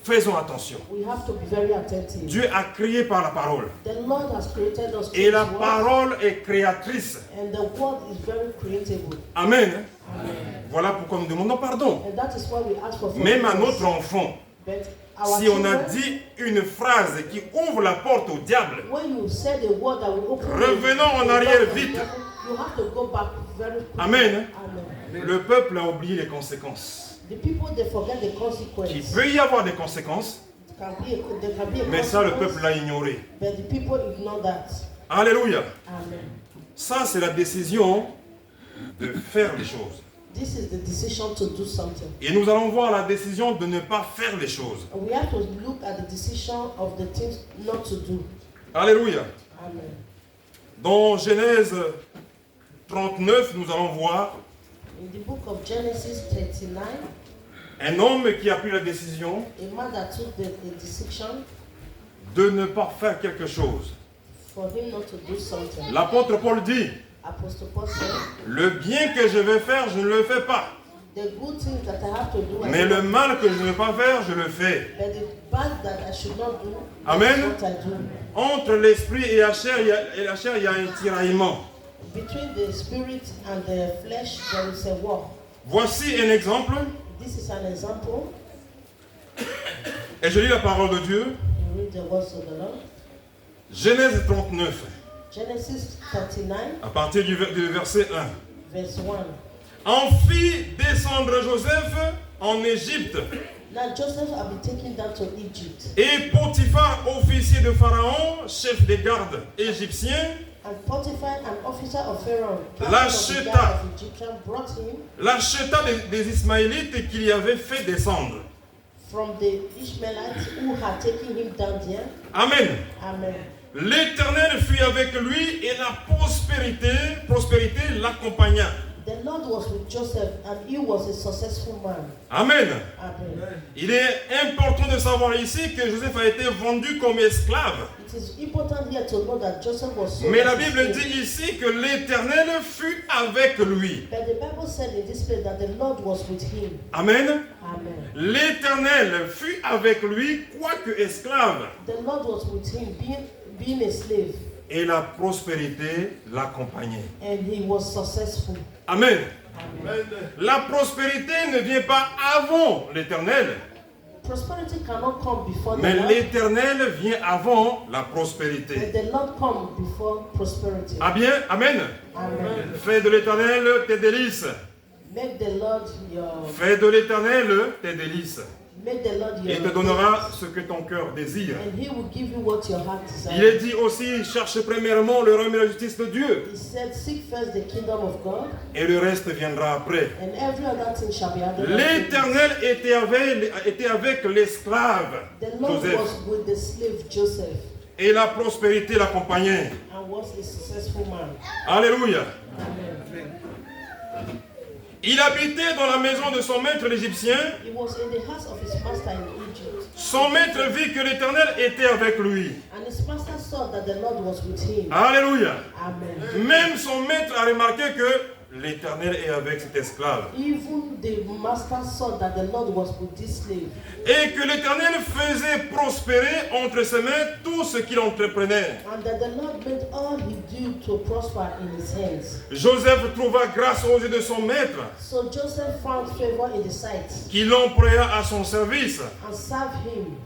[SPEAKER 2] Faisons attention.
[SPEAKER 3] We have to be very attentive.
[SPEAKER 2] Dieu a créé par la parole.
[SPEAKER 3] The Lord has created us.
[SPEAKER 2] Et la parole est créatrice.
[SPEAKER 3] And the word is very creatable.
[SPEAKER 2] Amen.
[SPEAKER 3] Amen.
[SPEAKER 2] Voilà pourquoi nous demandons pardon.
[SPEAKER 3] And that is why we ask for
[SPEAKER 2] même à notre enfant, si on a dit une phrase qui ouvre la porte au diable, revenons en arrière vite. Amen. Le peuple a oublié les conséquences. Il peut y avoir des conséquences, mais ça le peuple l'a ignoré. Alléluia. Ça c'est la décision de faire les choses.
[SPEAKER 3] This is the decision to do something.
[SPEAKER 2] Et nous allons voir la décision de ne pas faire les choses.
[SPEAKER 3] And we have to look at the decision of the things not to do.
[SPEAKER 2] Alléluia.
[SPEAKER 3] Amen.
[SPEAKER 2] Dans Genèse 39, nous allons voir
[SPEAKER 3] In the book of Genesis 39,
[SPEAKER 2] un homme qui a pris la décision
[SPEAKER 3] a man that took the decision
[SPEAKER 2] de ne pas faire quelque chose.
[SPEAKER 3] for him not to do something.
[SPEAKER 2] L'apôtre Paul dit,
[SPEAKER 3] Apostle Paul said,
[SPEAKER 2] le bien que je vais faire, je ne le fais pas.
[SPEAKER 3] the good things that I have to do, I
[SPEAKER 2] Mais
[SPEAKER 3] do
[SPEAKER 2] le
[SPEAKER 3] not
[SPEAKER 2] mal que je ne veux pas faire, je le fais.
[SPEAKER 3] But the bad that I should not do,
[SPEAKER 2] Amen.
[SPEAKER 3] that's what I do.
[SPEAKER 2] Entre l'esprit et la chair, il y a un tiraillement.
[SPEAKER 3] Between the spirit and the flesh, there is a war.
[SPEAKER 2] Voici un exemple,
[SPEAKER 3] This is an example.
[SPEAKER 2] et je lis la parole de Dieu.
[SPEAKER 3] You read the words of the Lord.
[SPEAKER 2] Genèse 39,
[SPEAKER 3] Genesis 39,
[SPEAKER 2] à partir du verset 1.
[SPEAKER 3] verse 1.
[SPEAKER 2] En fit descendre Joseph en Égypte,
[SPEAKER 3] Now Joseph had been taken down to Egypt,
[SPEAKER 2] et Potiphar, officier de Pharaon, chef des gardes égyptiens,
[SPEAKER 3] and Potiphar, an officer of Pharaoh,
[SPEAKER 2] La
[SPEAKER 3] captain of the
[SPEAKER 2] cheta.
[SPEAKER 3] guard of Egyptian, brought him
[SPEAKER 2] l'acheta des Ismaélites qu'il y avait fait descendre.
[SPEAKER 3] from the Ishmaelites who had taken him down there.
[SPEAKER 2] Amen.
[SPEAKER 3] Amen.
[SPEAKER 2] L'Éternel fut avec lui et la prospérité l'accompagna.
[SPEAKER 3] The Lord was with Joseph, and he was a successful man.
[SPEAKER 2] Amen.
[SPEAKER 3] Amen.
[SPEAKER 2] Il est important de savoir ici que Joseph a été vendu comme esclave.
[SPEAKER 3] It is important here to know that Joseph was sold
[SPEAKER 2] Mais la
[SPEAKER 3] as a
[SPEAKER 2] Bible
[SPEAKER 3] slave.
[SPEAKER 2] dit ici que l'Éternel fut avec lui.
[SPEAKER 3] But the Bible said in this place that the Lord was with him.
[SPEAKER 2] Amen.
[SPEAKER 3] Amen.
[SPEAKER 2] L'Éternel fut avec lui, quoique esclave.
[SPEAKER 3] The Lord was with him, being a slave,
[SPEAKER 2] Et la prospérité l'accompagnait.
[SPEAKER 3] and he was successful.
[SPEAKER 2] Amen.
[SPEAKER 3] Amen.
[SPEAKER 2] La prospérité ne vient pas avant l'Éternel,
[SPEAKER 3] Prosperity cannot come before the
[SPEAKER 2] mais
[SPEAKER 3] Lord,
[SPEAKER 2] l'Éternel vient avant la
[SPEAKER 3] but
[SPEAKER 2] prospérité.
[SPEAKER 3] the Lord come before prosperity.
[SPEAKER 2] Ah bien, Amen.
[SPEAKER 3] Amen.
[SPEAKER 2] Fais de l'Éternel tes délices.
[SPEAKER 3] Make the Lord your,
[SPEAKER 2] Fais de l'Éternel tes délices.
[SPEAKER 3] make the Lord
[SPEAKER 2] Et il te
[SPEAKER 3] your,
[SPEAKER 2] donnera ce que ton cœur désire.
[SPEAKER 3] and he will give you what your heart
[SPEAKER 2] Il est
[SPEAKER 3] desires.
[SPEAKER 2] dit aussi, cherche premièrement le royaume et la justice de Dieu,
[SPEAKER 3] He said, seek first the kingdom of God,
[SPEAKER 2] et le reste viendra après.
[SPEAKER 3] and every other thing shall be added unto you.
[SPEAKER 2] L'Éternel était avec l'esclave
[SPEAKER 3] The Lord
[SPEAKER 2] Joseph,
[SPEAKER 3] was with the slave Joseph,
[SPEAKER 2] et la prospérité l'accompagnait.
[SPEAKER 3] and was a successful man.
[SPEAKER 2] Alléluia.
[SPEAKER 3] Amen.
[SPEAKER 2] Il habitait dans la maison de son maître l'Égyptien.
[SPEAKER 3] He was in the house of his master in Egypt,
[SPEAKER 2] Son maître vit que l'Éternel était avec lui.
[SPEAKER 3] and his master saw that the Lord was with him.
[SPEAKER 2] Alléluia.
[SPEAKER 3] Amen.
[SPEAKER 2] Même son maître a remarqué que l'Éternel est avec cet esclave.
[SPEAKER 3] Even the master saw that the Lord was with this slave,
[SPEAKER 2] Et que l'Éternel faisait prospérer entre ses mains tout ce qu'il entreprenait.
[SPEAKER 3] and that the Lord made all he did to prosper in his hands.
[SPEAKER 2] Joseph trouva grâce aux yeux de son maître,
[SPEAKER 3] So Joseph found favor in the sight
[SPEAKER 2] qui l'employa à son service,
[SPEAKER 3] and served him,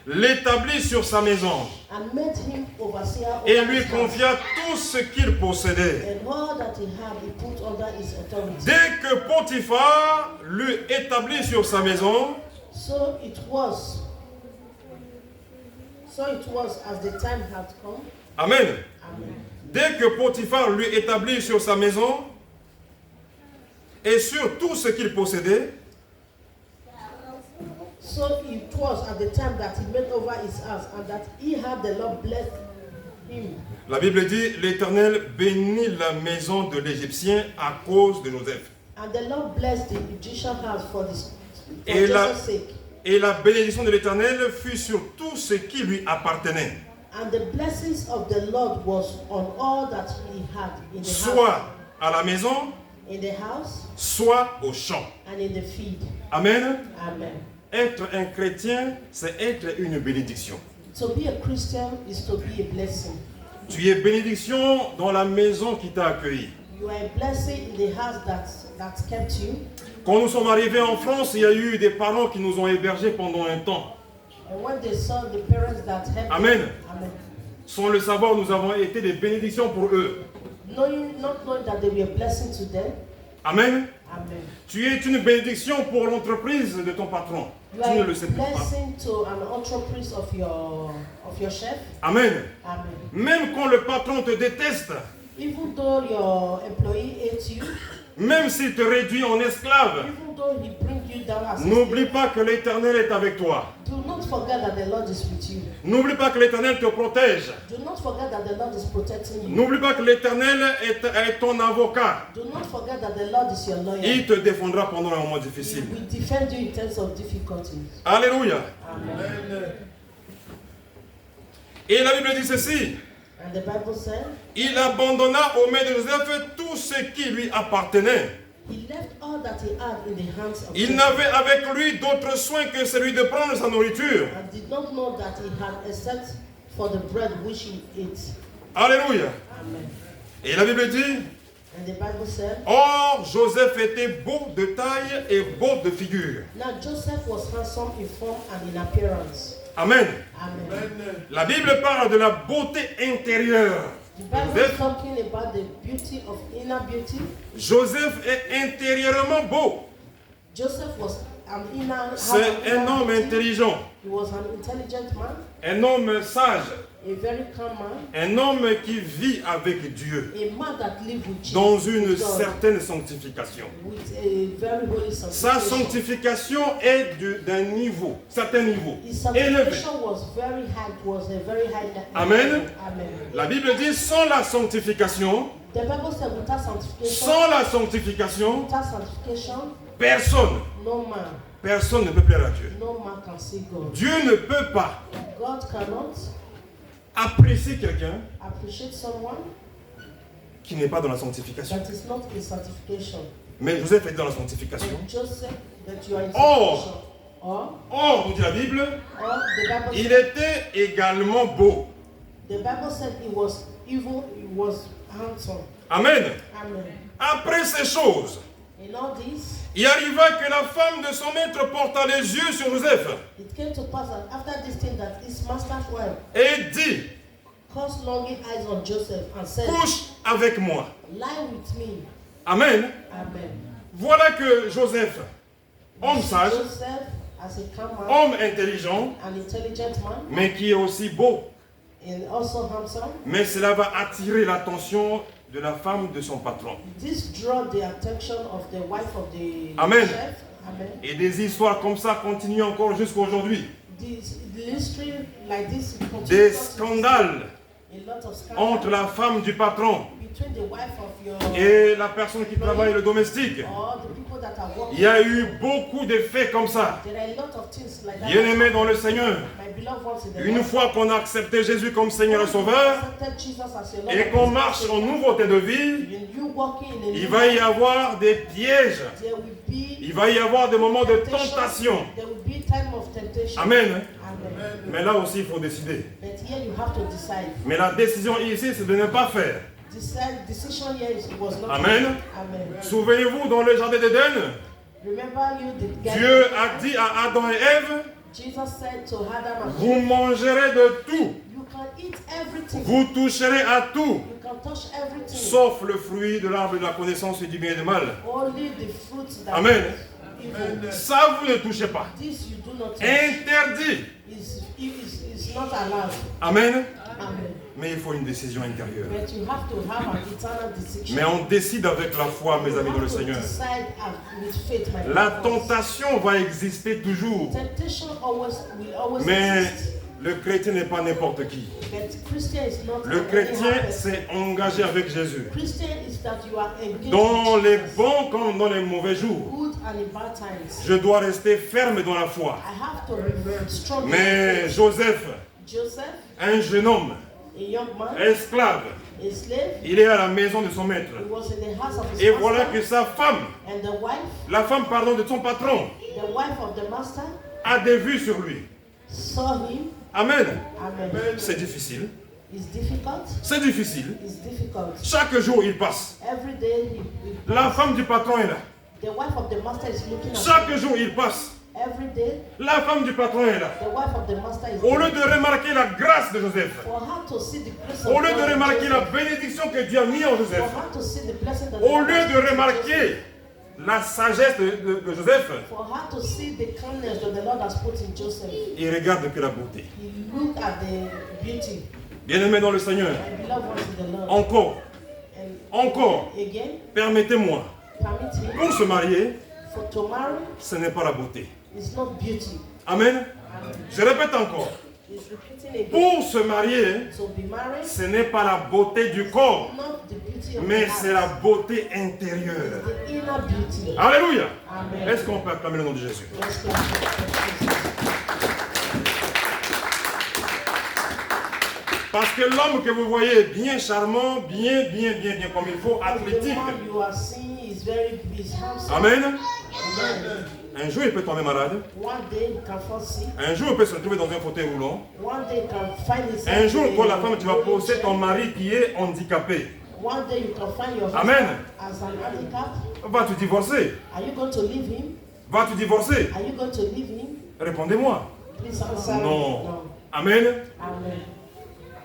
[SPEAKER 2] l'établit sur sa maison
[SPEAKER 3] and made him overseer
[SPEAKER 2] et
[SPEAKER 3] over
[SPEAKER 2] lui
[SPEAKER 3] his house.
[SPEAKER 2] confia tout ce qu'il possédait.
[SPEAKER 3] And all that he had, he put under his authority.
[SPEAKER 2] Dès que Potiphar l'eut établi sur sa maison,
[SPEAKER 3] So it was as the time had come.
[SPEAKER 2] Amen.
[SPEAKER 3] Amen.
[SPEAKER 2] Dès que Potiphar l'eut établi sur sa maison et sur tout ce qu'il possédait,
[SPEAKER 3] So it was at the time that he made over his house, and that he had the Lord bless him.
[SPEAKER 2] la Bible dit, l'Éternel bénit la maison de l'Égyptien à cause de Joseph.
[SPEAKER 3] And the Lord blessed the Egyptian house for
[SPEAKER 2] Et
[SPEAKER 3] Joseph's sake.
[SPEAKER 2] Et la bénédiction de l'Éternel fut sur tout ce qui lui appartenait,
[SPEAKER 3] And the blessings of the Lord was on all that he had in the
[SPEAKER 2] soit à la maison,
[SPEAKER 3] house,
[SPEAKER 2] soit au champ.
[SPEAKER 3] and in the field.
[SPEAKER 2] Amen.
[SPEAKER 3] Amen.
[SPEAKER 2] Être un chrétien, c'est être une bénédiction.
[SPEAKER 3] To be a Christian is to be a blessing.
[SPEAKER 2] Tu es bénédiction dans la maison qui t'a accueilli.
[SPEAKER 3] You are a blessing in the house that kept you.
[SPEAKER 2] Quand nous sommes arrivés en France, il y a eu des parents qui nous ont hébergés pendant un temps.
[SPEAKER 3] And when they saw the parents that helped
[SPEAKER 2] Amen.
[SPEAKER 3] them, amen.
[SPEAKER 2] Sans le savoir, nous avons été des bénédictions pour eux.
[SPEAKER 3] Not knowing that they were a blessing to them.
[SPEAKER 2] Amen.
[SPEAKER 3] Amen.
[SPEAKER 2] Tu es une bénédiction pour l'entreprise de ton patron.
[SPEAKER 3] You
[SPEAKER 2] Tu ne
[SPEAKER 3] are
[SPEAKER 2] le
[SPEAKER 3] a
[SPEAKER 2] sais pas.
[SPEAKER 3] blessing to an entreprise of your chef.
[SPEAKER 2] Amen.
[SPEAKER 3] Amen.
[SPEAKER 2] Même quand le patron te déteste,
[SPEAKER 3] Even though your employee hates you,
[SPEAKER 2] Même s'il te réduit en esclave,
[SPEAKER 3] even though he brings you down as a
[SPEAKER 2] n'oublie
[SPEAKER 3] slave,
[SPEAKER 2] pas que l'Éternel est avec toi.
[SPEAKER 3] do not forget that the Lord is with you.
[SPEAKER 2] N'oublie pas que l'Éternel te protège.
[SPEAKER 3] Do not forget that the Lord is protecting you.
[SPEAKER 2] N'oublie pas que l'Éternel est ton avocat.
[SPEAKER 3] Do not forget that the Lord is your lawyer.
[SPEAKER 2] Il te défendra pendant un moment
[SPEAKER 3] He
[SPEAKER 2] difficile.
[SPEAKER 3] will defend you in times of difficulties.
[SPEAKER 2] Alléluia.
[SPEAKER 3] Amen.
[SPEAKER 2] Et la Bible dit ceci.
[SPEAKER 3] And the Bible said,
[SPEAKER 2] Il abandonna aux mains de Joseph tout ce qui lui appartenait.
[SPEAKER 3] he left all that he had in the hands of
[SPEAKER 2] Il
[SPEAKER 3] Joseph,
[SPEAKER 2] n'avait avec lui d'autre soin que celui de prendre sa nourriture.
[SPEAKER 3] and did not know that he had except for the bread which he ate.
[SPEAKER 2] Alléluia.
[SPEAKER 3] Amen.
[SPEAKER 2] Et la Bible dit,
[SPEAKER 3] And the Bible said,
[SPEAKER 2] or Joseph était beau de taille et beau de figure.
[SPEAKER 3] now Joseph was handsome in form and in appearance.
[SPEAKER 2] Amen.
[SPEAKER 3] Amen.
[SPEAKER 2] La Bible parle de la beauté intérieure.
[SPEAKER 3] The Bible is
[SPEAKER 2] Joseph,
[SPEAKER 3] talking about the beauty of inner beauty.
[SPEAKER 2] Joseph est intérieurement beau.
[SPEAKER 3] Joseph was an inner.
[SPEAKER 2] C'est un homme
[SPEAKER 3] beauty.
[SPEAKER 2] intelligent,
[SPEAKER 3] He was an intelligent man,
[SPEAKER 2] un homme sage,
[SPEAKER 3] a very calm man,
[SPEAKER 2] un homme qui vit avec Dieu
[SPEAKER 3] a man that lived with Jesus,
[SPEAKER 2] dans une
[SPEAKER 3] with God,
[SPEAKER 2] certaine sanctification.
[SPEAKER 3] with a very holy
[SPEAKER 2] Sa
[SPEAKER 3] sanctification.
[SPEAKER 2] sanctification est d'un niveau, certain niveau,
[SPEAKER 3] His
[SPEAKER 2] élevé.
[SPEAKER 3] sanctification was very high. Was a very high level.
[SPEAKER 2] Amen.
[SPEAKER 3] Amen.
[SPEAKER 2] La Bible dit, sans la sanctification,
[SPEAKER 3] The Bible said, without sanctification,
[SPEAKER 2] sans la sanctification,
[SPEAKER 3] without sanctification,
[SPEAKER 2] personne ne peut plaire à Dieu.
[SPEAKER 3] no man can see God.
[SPEAKER 2] Dieu ne peut pas
[SPEAKER 3] God cannot
[SPEAKER 2] apprécier quelqu'un
[SPEAKER 3] appreciate someone
[SPEAKER 2] qui n'est pas dans la sanctification.
[SPEAKER 3] that is not in sanctification.
[SPEAKER 2] Mais Joseph est dans la sanctification.
[SPEAKER 3] But Joseph, that you are in
[SPEAKER 2] Or,
[SPEAKER 3] sanctification.
[SPEAKER 2] Or, nous dit la Bible,
[SPEAKER 3] Or the Bible
[SPEAKER 2] il
[SPEAKER 3] said,
[SPEAKER 2] était également beau.
[SPEAKER 3] the Bible said he was evil, he was handsome.
[SPEAKER 2] Amen.
[SPEAKER 3] Amen.
[SPEAKER 2] Après ces choses,
[SPEAKER 3] In all this,
[SPEAKER 2] il arriva que la femme de son maître porta les yeux sur Joseph
[SPEAKER 3] it came to pass that after this thing that his master's wife
[SPEAKER 2] et dit,
[SPEAKER 3] cast longing eyes on Joseph and said,
[SPEAKER 2] couche avec moi.
[SPEAKER 3] lie with me.
[SPEAKER 2] Amen.
[SPEAKER 3] Amen.
[SPEAKER 2] Voilà que Joseph, homme sage,
[SPEAKER 3] Joseph, as a calm man,
[SPEAKER 2] homme intelligent,
[SPEAKER 3] an intelligent man,
[SPEAKER 2] mais qui est aussi beau.
[SPEAKER 3] and also handsome,
[SPEAKER 2] Mais cela va attirer l'attention de la femme de son patron.
[SPEAKER 3] this drew the attention of the wife of the
[SPEAKER 2] Amen.
[SPEAKER 3] chef. Amen.
[SPEAKER 2] Et des histoires comme ça continuent encore jusqu'à aujourd'hui.
[SPEAKER 3] The history like this continues
[SPEAKER 2] Des
[SPEAKER 3] to
[SPEAKER 2] scandales
[SPEAKER 3] a lot of scandals
[SPEAKER 2] entre la femme du patron
[SPEAKER 3] between the wife of your
[SPEAKER 2] et la personne qui travaille le domestique.
[SPEAKER 3] or the people that are working.
[SPEAKER 2] Il y a eu beaucoup de faits comme ça.
[SPEAKER 3] There are a lot of things like that.
[SPEAKER 2] Bien-aimés dans le Seigneur,
[SPEAKER 3] My beloved ones in the
[SPEAKER 2] une
[SPEAKER 3] Lord,
[SPEAKER 2] fois qu'on a accepté Jésus comme Seigneur et Sauveur
[SPEAKER 3] accepted Jesus as your Lord
[SPEAKER 2] et
[SPEAKER 3] and
[SPEAKER 2] qu'on
[SPEAKER 3] Savior,
[SPEAKER 2] marche en nouveauté de vie,
[SPEAKER 3] when you walking in a
[SPEAKER 2] il
[SPEAKER 3] new
[SPEAKER 2] va y
[SPEAKER 3] life,
[SPEAKER 2] avoir des pièges.
[SPEAKER 3] there will be
[SPEAKER 2] Il va y avoir des moments de
[SPEAKER 3] temptation.
[SPEAKER 2] tentation.
[SPEAKER 3] There will be time of temptation.
[SPEAKER 2] Amen.
[SPEAKER 3] Amen.
[SPEAKER 2] Mais là aussi, il faut décider.
[SPEAKER 3] But here you have to decide.
[SPEAKER 2] Mais la décision ici, c'est de ne pas faire.
[SPEAKER 3] Decision here was not.
[SPEAKER 2] Amen.
[SPEAKER 3] Amen.
[SPEAKER 2] Souvenez-vous, dans le jardin d'Éden,
[SPEAKER 3] Remember you the guy.
[SPEAKER 2] Dieu a dit à Adam et Ève,
[SPEAKER 3] Jesus said to Adam and
[SPEAKER 2] vous mangerez de tout,
[SPEAKER 3] you can eat everything.
[SPEAKER 2] vous toucherez à tout,
[SPEAKER 3] You can touch everything.
[SPEAKER 2] sauf le fruit de l'arbre de la connaissance du bien et du mal.
[SPEAKER 3] Only the fruits that
[SPEAKER 2] Amen.
[SPEAKER 3] is evil.
[SPEAKER 2] Ça, vous ne touchez pas.
[SPEAKER 3] This you do not touch.
[SPEAKER 2] Interdit.
[SPEAKER 3] Is not allowed.
[SPEAKER 2] Amen.
[SPEAKER 3] Amen.
[SPEAKER 2] Mais il faut une décision intérieure.
[SPEAKER 3] But you have to have an eternal decision.
[SPEAKER 2] Mais on décide avec la foi, mes amis, dans le
[SPEAKER 3] You have to
[SPEAKER 2] Seigneur.
[SPEAKER 3] decide with faith, my
[SPEAKER 2] La
[SPEAKER 3] brothers.
[SPEAKER 2] tentation va exister toujours.
[SPEAKER 3] Temptation will always
[SPEAKER 2] Mais
[SPEAKER 3] exist.
[SPEAKER 2] le chrétien n'est pas n'importe qui.
[SPEAKER 3] But Christian is not
[SPEAKER 2] Le
[SPEAKER 3] an
[SPEAKER 2] chrétien
[SPEAKER 3] anyhow person.
[SPEAKER 2] s'est engagé avec Jésus.
[SPEAKER 3] Christian is that you are engaged
[SPEAKER 2] Dans
[SPEAKER 3] with
[SPEAKER 2] les
[SPEAKER 3] Jesus.
[SPEAKER 2] bons comme dans les mauvais jours.
[SPEAKER 3] Good and in bad times.
[SPEAKER 2] Je dois rester ferme dans la foi.
[SPEAKER 3] I have to remain strong.
[SPEAKER 2] Mais Joseph,
[SPEAKER 3] Joseph,
[SPEAKER 2] un jeune homme,
[SPEAKER 3] a young man,
[SPEAKER 2] esclave,
[SPEAKER 3] a slave,
[SPEAKER 2] il est à la maison de son maître.
[SPEAKER 3] he was in the house of his
[SPEAKER 2] Et
[SPEAKER 3] master,
[SPEAKER 2] voilà que sa femme,
[SPEAKER 3] and the wife,
[SPEAKER 2] la femme pardon, de son patron,
[SPEAKER 3] the wife of the master,
[SPEAKER 2] a des vues sur lui.
[SPEAKER 3] saw him.
[SPEAKER 2] Amen.
[SPEAKER 3] Amen.
[SPEAKER 2] C'est difficile.
[SPEAKER 3] It's difficult.
[SPEAKER 2] C'est difficile.
[SPEAKER 3] It's difficult.
[SPEAKER 2] Chaque jour il passe.
[SPEAKER 3] Every day,
[SPEAKER 2] La femme du patron est là.
[SPEAKER 3] the wife of the master is looking at
[SPEAKER 2] Chaque
[SPEAKER 3] him.
[SPEAKER 2] jour il passe.
[SPEAKER 3] Every day,
[SPEAKER 2] La femme du patron est là.
[SPEAKER 3] the wife of the master is
[SPEAKER 2] Au lieu
[SPEAKER 3] there.
[SPEAKER 2] de remarquer la grâce de Joseph,
[SPEAKER 3] For her to see the grace of
[SPEAKER 2] au lieu
[SPEAKER 3] God
[SPEAKER 2] de
[SPEAKER 3] in
[SPEAKER 2] remarquer la
[SPEAKER 3] Joseph,
[SPEAKER 2] bénédiction que Dieu a mis en
[SPEAKER 3] for
[SPEAKER 2] Joseph,
[SPEAKER 3] her to see the blessing that
[SPEAKER 2] au
[SPEAKER 3] God
[SPEAKER 2] lieu
[SPEAKER 3] has
[SPEAKER 2] de
[SPEAKER 3] put in
[SPEAKER 2] remarquer
[SPEAKER 3] Joseph,
[SPEAKER 2] la sagesse de Joseph,
[SPEAKER 3] for her to see the kindness that the Lord has put in Joseph,
[SPEAKER 2] il regarde que la beauté.
[SPEAKER 3] he looked at the beauty.
[SPEAKER 2] Bien-aimé dans le Seigneur,
[SPEAKER 3] My beloved ones in the Lord.
[SPEAKER 2] encore,
[SPEAKER 3] And
[SPEAKER 2] encore,
[SPEAKER 3] again,
[SPEAKER 2] permettez-moi Pour se marier,
[SPEAKER 3] to marry,
[SPEAKER 2] ce n'est pas la beauté.
[SPEAKER 3] it's not beauty.
[SPEAKER 2] Amen. Je répète encore.
[SPEAKER 3] It's repeating again.
[SPEAKER 2] Pour se marier,
[SPEAKER 3] To be married,
[SPEAKER 2] ce n'est pas la beauté du corps,
[SPEAKER 3] not the beauty of
[SPEAKER 2] mais
[SPEAKER 3] the
[SPEAKER 2] c'est la
[SPEAKER 3] heart,
[SPEAKER 2] beauté intérieure.
[SPEAKER 3] the inner beauty.
[SPEAKER 2] Alléluia.
[SPEAKER 3] Amen.
[SPEAKER 2] Est-ce qu'on peut acclamer le nom de Jésus?
[SPEAKER 3] Let's go to Jesus.
[SPEAKER 2] Parce que l'homme que vous voyez est bien charmant, bien comme il faut,
[SPEAKER 3] The
[SPEAKER 2] athlétique.
[SPEAKER 3] one you are seeing is handsome.
[SPEAKER 2] Amen.
[SPEAKER 3] Amen.
[SPEAKER 2] Un jour, il peut tomber malade.
[SPEAKER 3] One day you can fall sick.
[SPEAKER 2] Un jour, il peut se retrouver dans un fauteuil roulant.
[SPEAKER 3] One day you can find yourself
[SPEAKER 2] Un jour,
[SPEAKER 3] in
[SPEAKER 2] toi,
[SPEAKER 3] a
[SPEAKER 2] la femme, tu vas
[SPEAKER 3] wheelchair.
[SPEAKER 2] poser ton mari qui est handicapé.
[SPEAKER 3] One day you can find your husband
[SPEAKER 2] Amen.
[SPEAKER 3] as an handicap.
[SPEAKER 2] Vas-tu divorcer?
[SPEAKER 3] Are you going to leave him?
[SPEAKER 2] Vas-tu divorcer?
[SPEAKER 3] Are you going to leave him?
[SPEAKER 2] Répondez-moi.
[SPEAKER 3] Please answer me.
[SPEAKER 2] Non.
[SPEAKER 3] No.
[SPEAKER 2] Amen.
[SPEAKER 3] Amen.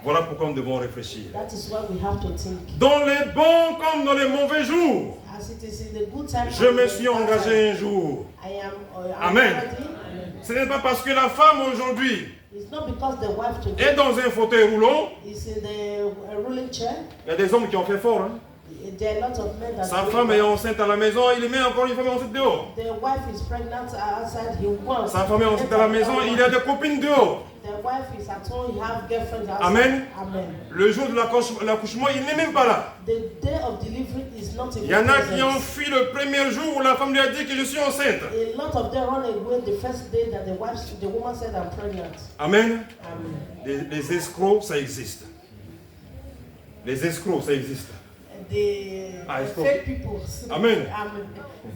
[SPEAKER 2] Voilà pourquoi nous devons réfléchir.
[SPEAKER 3] That is what we have to think.
[SPEAKER 2] Dans les bons comme dans les mauvais jours,
[SPEAKER 3] As it is in the good time.
[SPEAKER 2] je me suis engagé un jour.
[SPEAKER 3] I am.
[SPEAKER 2] Amen.
[SPEAKER 3] Amen.
[SPEAKER 2] Ce n'est pas parce que la femme aujourd'hui
[SPEAKER 3] It's not because the wife today
[SPEAKER 2] est dans un fauteuil roulant.
[SPEAKER 3] is in the ruling chair.
[SPEAKER 2] Il y a des hommes qui ont fait fort. Hein.
[SPEAKER 3] There are a lot of men that.
[SPEAKER 2] Sa femme est enceinte à la maison, il met encore une femme enceinte dehors.
[SPEAKER 3] The wife is pregnant outside. He wants.
[SPEAKER 2] Sa femme est enceinte à la maison, il a des copines dehors.
[SPEAKER 3] The wife is at home. He have girlfriends outside.
[SPEAKER 2] Amen.
[SPEAKER 3] Amen.
[SPEAKER 2] Le jour de l'accouchement, il n'est même pas là.
[SPEAKER 3] The day of delivery is not in
[SPEAKER 2] Il y en a
[SPEAKER 3] presence.
[SPEAKER 2] qui ont fui le premier jour où la femme lui a dit que je suis enceinte.
[SPEAKER 3] A lot of them run away the first day that the woman said I'm pregnant.
[SPEAKER 2] Amen.
[SPEAKER 3] Amen.
[SPEAKER 2] Les escrocs, ça existe. Les escrocs, ça existe.
[SPEAKER 3] The fake people.
[SPEAKER 2] Amen.
[SPEAKER 3] Amen.